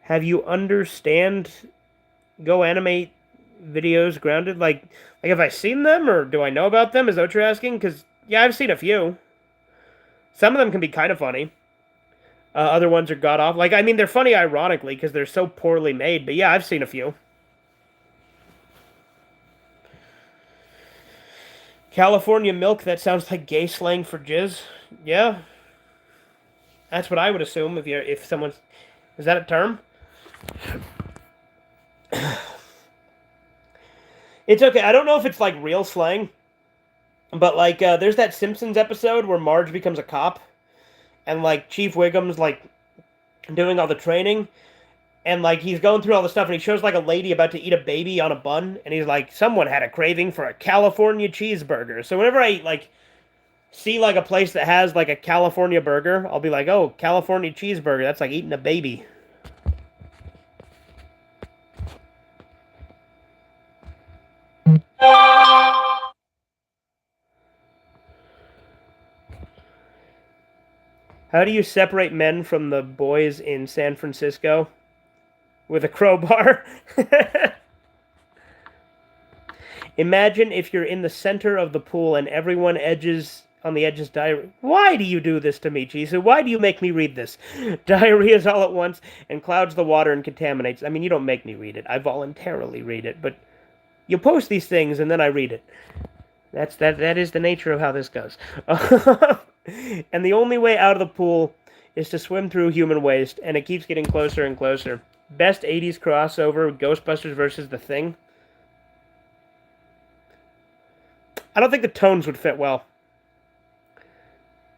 Have you understand Go Animate videos grounded? Like have I seen them or do I know about them? Is that what you're asking? Because, yeah, I've seen a few. Some of them can be kind of funny. Other ones are god off. Like, I mean, they're funny ironically because they're so poorly made. But yeah, I've seen a few. California milk, that sounds like gay slang for jizz. Yeah. That's what I would assume if someone's... Is that a term? It's okay. I don't know if it's like real slang, but like there's that Simpsons episode where Marge becomes a cop, and like Chief Wiggum's like doing all the training, and like he's going through all the stuff, and he shows like a lady about to eat a baby on a bun, and he's like, "Someone had a craving for a California cheeseburger." So whenever I like see like a place that has like a California burger, I'll be like, oh, California cheeseburger. That's like eating a baby. How do you separate men from the boys in San Francisco? With a crowbar. Imagine if you're in the center of the pool and everyone edges on the edges diarrhea. Why do you do this to me, Jesus? Why do you make me read this? Diarrhea's all at once and clouds the water and contaminates. I mean, you don't make me read it. I voluntarily read it, but you post these things and then I read it. That is the nature of how this goes. And the only way out of the pool is to swim through human waste, and it keeps getting closer and closer. Best 80s crossover, Ghostbusters versus The Thing. I don't think the tones would fit well.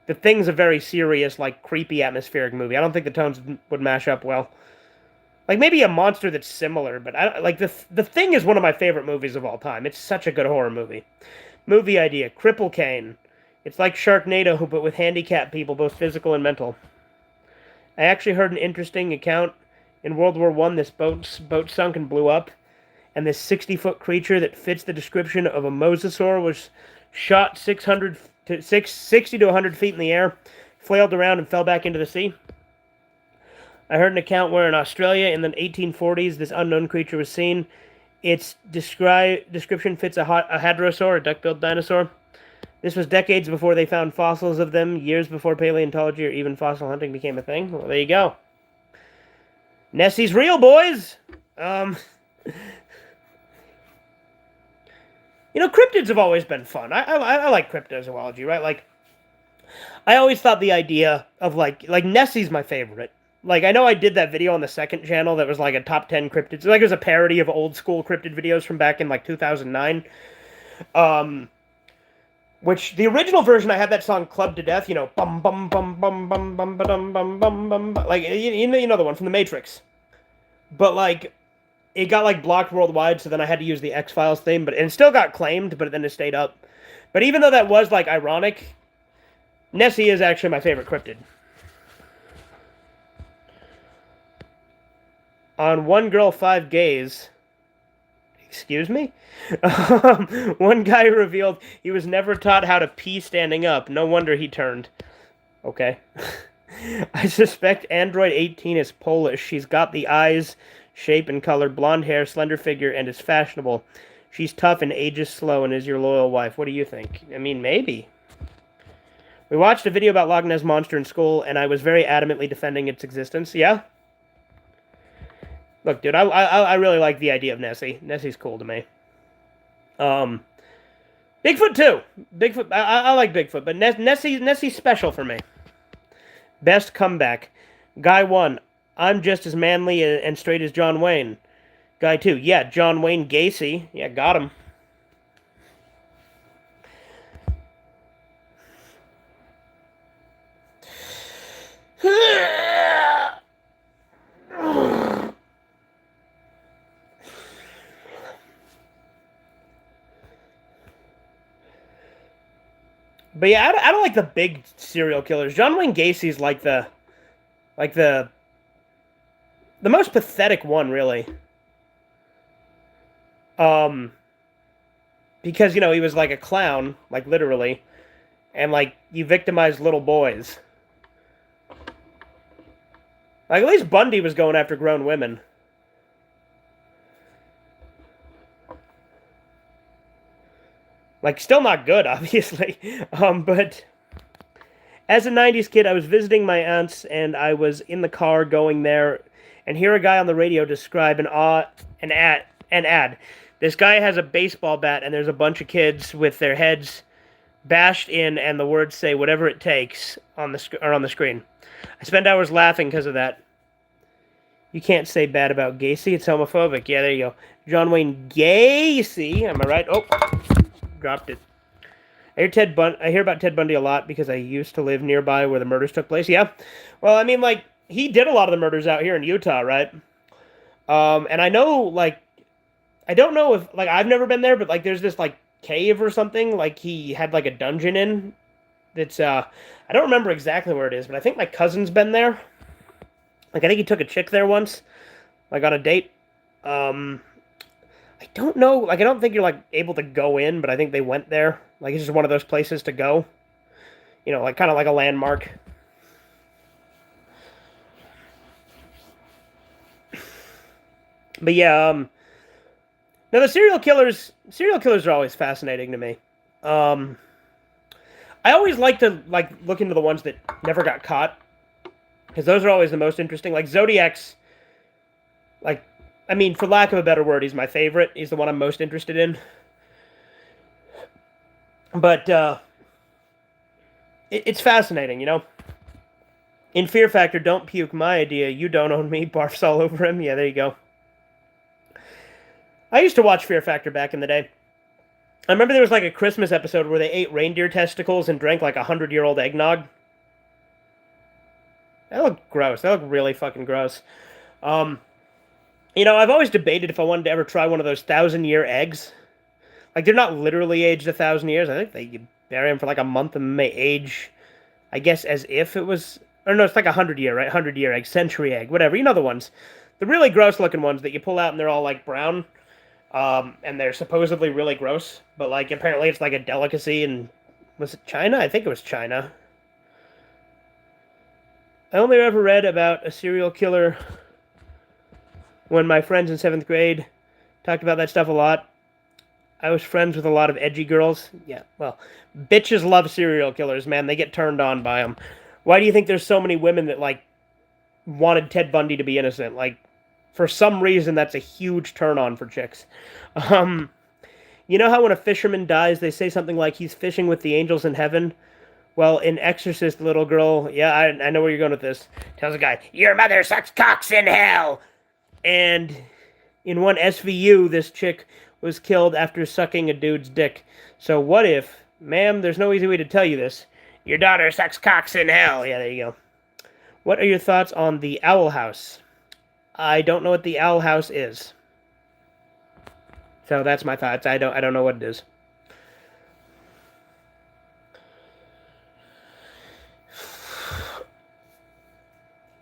The Thing's a very serious, like, creepy, atmospheric movie. I don't think the tones would mash up well. Like, maybe a monster that's similar, but The Thing is one of my favorite movies of all time. It's such a good horror movie. Movie idea, Cripple Cane. It's like Sharknado, but with handicapped people, both physical and mental. I actually heard an interesting account. In World War I, this boat sunk and blew up, and this 60-foot creature that fits the description of a mosasaur was shot 60 to 100 feet in the air, flailed around, and fell back into the sea. I heard an account where in Australia in the 1840s, this unknown creature was seen. Its description fits a hadrosaur, a duck-billed dinosaur. This was decades before they found fossils of them, years before paleontology or even fossil hunting became a thing. Well, there you go. Nessie's real, boys! Cryptids have always been fun. I like cryptozoology, right? Like, I always thought the idea of, like Nessie's my favorite. Like, I know I did that video on the second channel that was, like, a top 10 cryptids. Like, it was a parody of old-school cryptid videos from back in, like, 2009. Which, the original version, I had that song Clubbed to Death, bum bum bum bum bum bum bum bum bum bum, like, you know the one from The Matrix. But, like, it got, like, blocked worldwide, so then I had to use the X-Files theme, and it still got claimed, but then it stayed up. But even though that was, like, ironic, Nessie is actually my favorite cryptid. On One Girl, Five Gays... Excuse me? One guy revealed he was never taught how to pee standing up. No wonder he turned. Okay. I suspect Android 18 is Polish. She's got the eyes, shape, and color, blonde hair, slender figure, and is fashionable. She's tough and ages slow and is your loyal wife. What do you think? I mean, maybe. We watched a video about Loch Ness Monster in school, and I was very adamantly defending its existence. Yeah? Look, dude, I really like the idea of Nessie. Nessie's cool to me. Bigfoot too. Bigfoot, I like Bigfoot, but Nessie's special for me. Best comeback. Guy 1, I'm just as manly and straight as John Wayne. Guy 2, yeah, John Wayne Gacy. Yeah, got him. But yeah, I don't like the big serial killers. John Wayne Gacy's like the most pathetic one, really. Because he was like a clown, like literally, and like you victimized little boys. Like at least Bundy was going after grown women. Like, still not good, obviously. But as a 90s kid, I was visiting my aunts, and I was in the car going there, and hear a guy on the radio describe an ad. This guy has a baseball bat, and there's a bunch of kids with their heads bashed in, and the words say, whatever it takes, on the screen. I spent hours laughing because of that. You can't say bad about Gacy, it's homophobic. Yeah, there you go. John Wayne Gacy, am I right? Oh, dropped it. I hear about Ted Bundy a lot because I used to live nearby where the murders took place. Yeah. Well, I mean, like, he did a lot of the murders out here in Utah, right? And I know, like, I don't know if, like, I've never been there, but, like, there's this, like, cave or something, like, he had, like, a dungeon in It's I don't remember exactly where it is, but I think my cousin's been there. Like I think he took a chick there once, like on a date. Um, I don't know. Like I don't think you're like able to go in, but I think they went there. Like it's just one of those places to go. You know, like kind of like a landmark. But yeah, now the serial killers are always fascinating to me. Um, I always like to like look into the ones that never got caught because those are always the most interesting. Like Zodiac's, like, I mean, for lack of a better word, he's my favorite. He's the one I'm most interested in. But it's fascinating, you know. In Fear Factor, don't puke my idea. You don't own me. Barfs all over him. Yeah, there you go. I used to watch Fear Factor back in the day. I remember there was like a Christmas episode where they ate reindeer testicles and drank like 100-year-old eggnog. That looked gross. That looked really fucking gross. Um, you know, I've always debated if I wanted to ever try one of those 1,000-year eggs. Like they're not literally aged 1,000 years. I think they bury them for like a month and may age, I guess, as if it was. Or no, it's like 100-year, right? 100-year egg, century egg, whatever. You know the ones, the really gross looking ones that you pull out and they're all like brown. And they're supposedly really gross, but like apparently it's like a delicacy in, was it China? I think it was China. I only ever read about a serial killer when my friends in 7th grade talked about that stuff a lot. I was friends with a lot of edgy girls. Yeah, well, bitches love serial killers, man. They get turned on by them. Why do you think there's so many women that like wanted Ted Bundy to be innocent? Like, for some reason, that's a huge turn on for chicks. Um, you know how when a fisherman dies, they say something like he's fishing with the angels in heaven? Well, in Exorcist, the little girl, yeah, I know where you're going with this, tells a guy, your mother sucks cocks in hell! And in one SVU, this chick was killed after sucking a dude's dick. So what if, ma'am, there's no easy way to tell you this, your daughter sucks cocks in hell? Yeah, there you go. What are your thoughts on the Owl House? I don't know what the Owl House is. So that's my thoughts. I don't know what it is.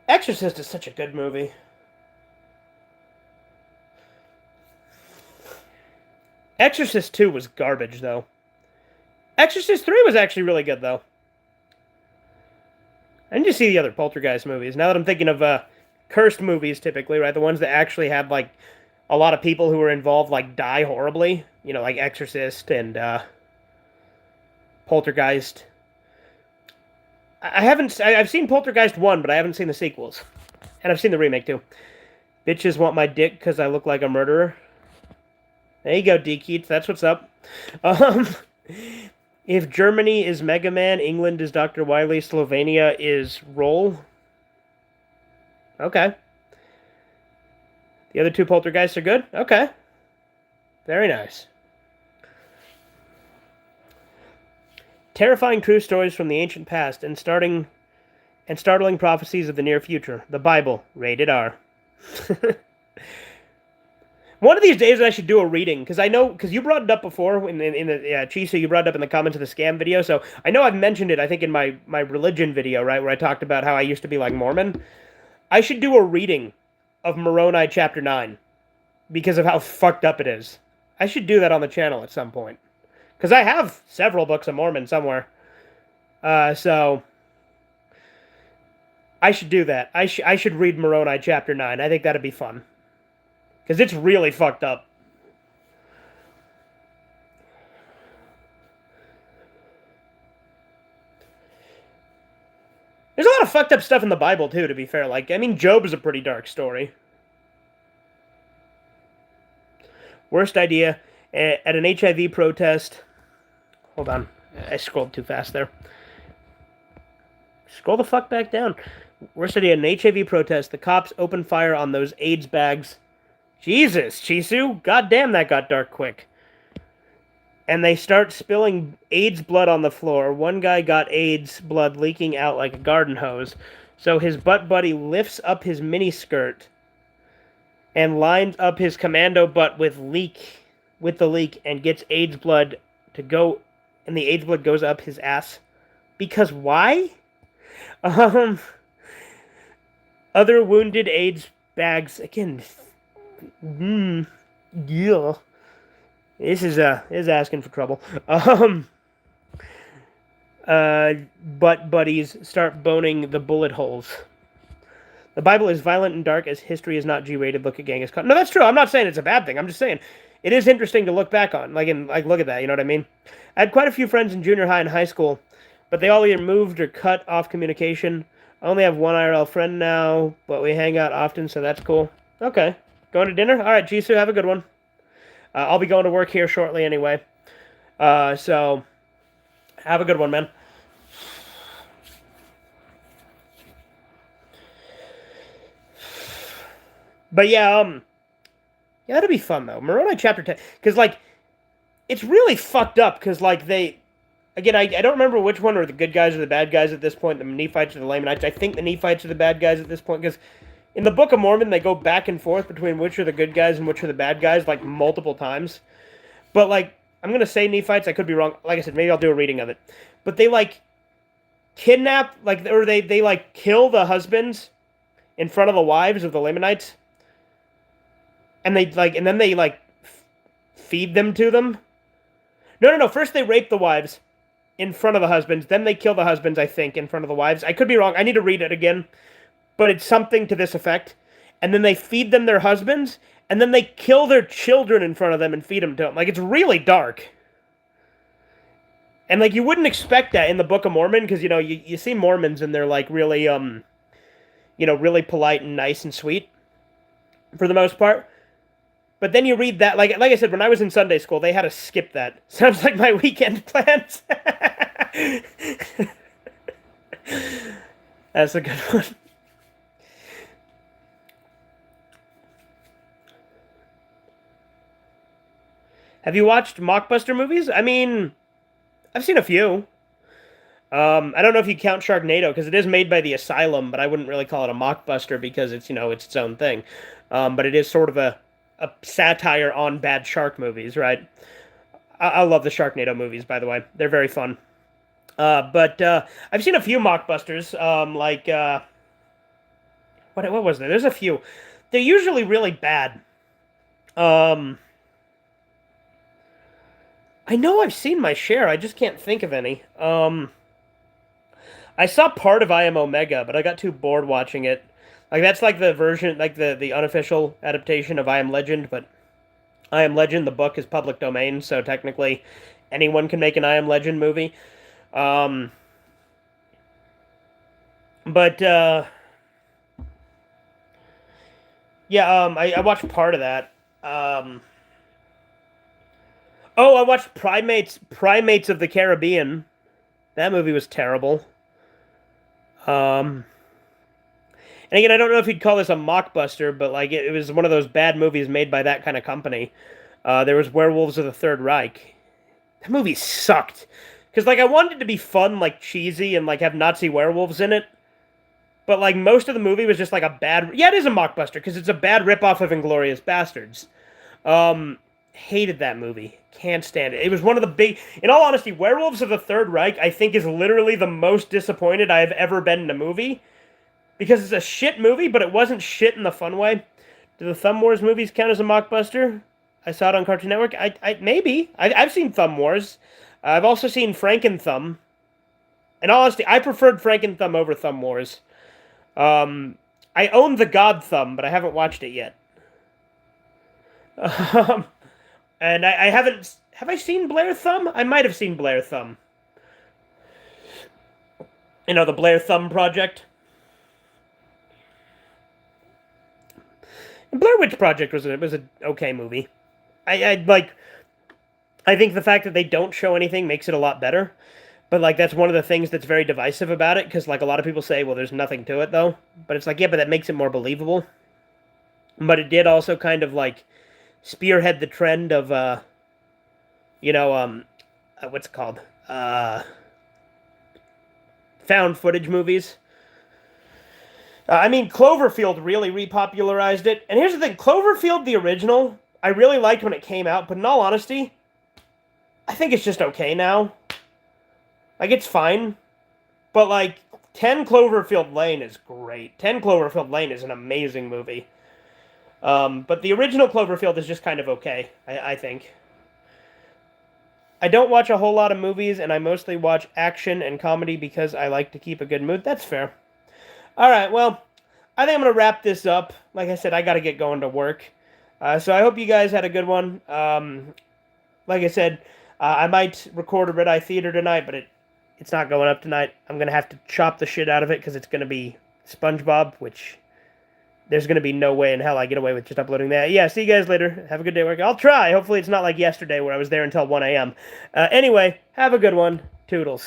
Exorcist is such a good movie. Exorcist 2 was garbage, though. Exorcist 3 was actually really good, though. I need to see the other Poltergeist movies. Now that I'm thinking of cursed movies, typically, right? The ones that actually had, like, a lot of people who were involved, like, die horribly. You know, like Exorcist and Poltergeist. I've seen Poltergeist 1, but I haven't seen the sequels. And I've seen the remake, too. Bitches want my dick because I look like a murderer. There you go, D. Keats. That's what's up. If Germany is Mega Man, England is Dr. Wily, Slovenia is Roll. Okay. The other two Poltergeists are good? Okay. Very nice. Terrifying true stories from the ancient past and startling prophecies of the near future. The Bible. Rated R. One of these days I should do a reading, because I know, because you brought it up before, in the Chisa, you brought it up in the comments of the scam video, so I know I've mentioned it, I think, in my religion video, right, where I talked about how I used to be like Mormon. I should do a reading of Moroni Chapter 9, because of how fucked up it is. I should do that on the channel at some point. Because I have several books of Mormon somewhere. So I should do that. I should read Moroni Chapter 9. I think that'd be fun. Because it's really fucked up. There's a lot of fucked up stuff in the Bible, too, to be fair. Like, I mean, Job is a pretty dark story. Worst idea. At an HIV protest... Hold on. I scrolled too fast there. Scroll the fuck back down. Worst idea. At an HIV protest, the cops open fire on those AIDS bags. Jesus, Chisu. God damn, that got dark quick. And they start spilling AIDS blood on the floor. One guy got AIDS blood leaking out like a garden hose. So his butt buddy lifts up his miniskirt and lines up his commando butt with the leak and gets AIDS blood to go, and the AIDS blood goes up his ass. Because why? Um, Other wounded AIDS bags again. Yeah. This is asking for trouble. Butt buddies start boning the bullet holes. The Bible is violent and dark as history is not G-rated. Look at Genghis Khan. No, that's true. I'm not saying it's a bad thing. I'm just saying it is interesting to look back on. Like look at that. You know what I mean? I had quite a few friends in junior high and high school, but they all either moved or cut off communication. I only have one IRL friend now, but we hang out often, so that's cool. Okay. Going to dinner? All right, Jisoo, have a good one. I'll be going to work here shortly anyway. So have a good one, man. But yeah, that'd be fun though. Moroni chapter 10, because like it's really fucked up. Because like again, I don't remember which one are the good guys or the bad guys at this point. The Nephites or the Lamanites. I think the Nephites are the bad guys at this point because in the Book of Mormon they go back and forth between which are the good guys and which are the bad guys like multiple times. But like I'm gonna say Nephites. I could be wrong. Like I said, maybe I'll do a reading of it. But they like kidnap or they like kill the husbands in front of the wives of the Lamanites. And then they feed them to them. No. First they rape the wives in front of the husbands. Then they kill the husbands, I think, in front of the wives. I could be wrong. I need to read it again. But it's something to this effect. And then they feed them their husbands. And then they kill their children in front of them and feed them to them. Like, it's really dark. And, like, you wouldn't expect that in the Book of Mormon. Because, you know, you see Mormons and they're, like, really, really polite and nice and sweet. For the most part. But then you read that, like I said, when I was in Sunday school, they had to skip that. Sounds like my weekend plans. That's a good one. Have you watched mockbuster movies? I mean, I've seen a few. I don't know if you count Sharknado, because it is made by the Asylum, but I wouldn't really call it a mockbuster because it's, it's its own thing. But it is sort of a satire on bad shark movies, right? I love the Sharknado movies, by the way. They're very fun. But I've seen a few mockbusters, what was there? There's a few. They're usually really bad. I know I've seen my share, I just can't think of any. I saw part of I Am Omega, but I got too bored watching it. Like, that's like the version, like the unofficial adaptation of I Am Legend, but I Am Legend, the book, is public domain, so technically anyone can make an I Am Legend movie. But, yeah, I watched part of that. I watched Primates of the Caribbean. That movie was terrible. And again, I don't know if you'd call this a mockbuster, but like it was one of those bad movies made by that kind of company. There was Werewolves of the Third Reich. That movie sucked. Because like I wanted it to be fun, like cheesy, and like have Nazi werewolves in it. But like most of the movie was just like a bad... Yeah, it is a mockbuster, because it's a bad ripoff of Inglourious Bastards. Hated that movie. Can't stand it. It was one of the big... In all honesty, Werewolves of the Third Reich, I think, is literally the most disappointed I have ever been in a movie. Because it's a shit movie, but it wasn't shit in the fun way. Do the Thumb Wars movies count as a mockbuster? I saw it on Cartoon Network. Maybe. I've seen Thumb Wars. I've also seen Franken-Thumb. In all honesty, I preferred Franken-Thumb over Thumb Wars. I own The God Thumb, but I haven't watched it yet. And I haven't... Have I seen Blair Thumb? I might have seen Blair Thumb. You know, the Blair Thumb Project. Blair Witch Project was an okay movie. I think the fact that they don't show anything makes it a lot better. But like that's one of the things that's very divisive about it, because like a lot of people say, well, there's nothing to it though. But it's like, yeah, but that makes it more believable. But it did also kind of like spearhead the trend of what's it called? Found footage movies. I mean, Cloverfield really repopularized it. And here's the thing, Cloverfield, the original, I really liked when it came out, but in all honesty, I think it's just okay now. Like, it's fine. But like 10 Cloverfield Lane is great. 10 Cloverfield Lane is an amazing movie. But the original Cloverfield is just kind of okay, I think. I don't watch a whole lot of movies, and I mostly watch action and comedy because I like to keep a good mood. That's fair. All right, well, I think I'm going to wrap this up. Like I said, I got to get going to work. So I hope you guys had a good one. Like I said, I might record a Red Eye Theater tonight, but it's not going up tonight. I'm going to have to chop the shit out of it because it's going to be SpongeBob, which there's going to be no way in hell I get away with just uploading that. Yeah, see you guys later. Have a good day at work. I'll try. Hopefully it's not like yesterday where I was there until 1 a.m. Anyway, have a good one. Toodles.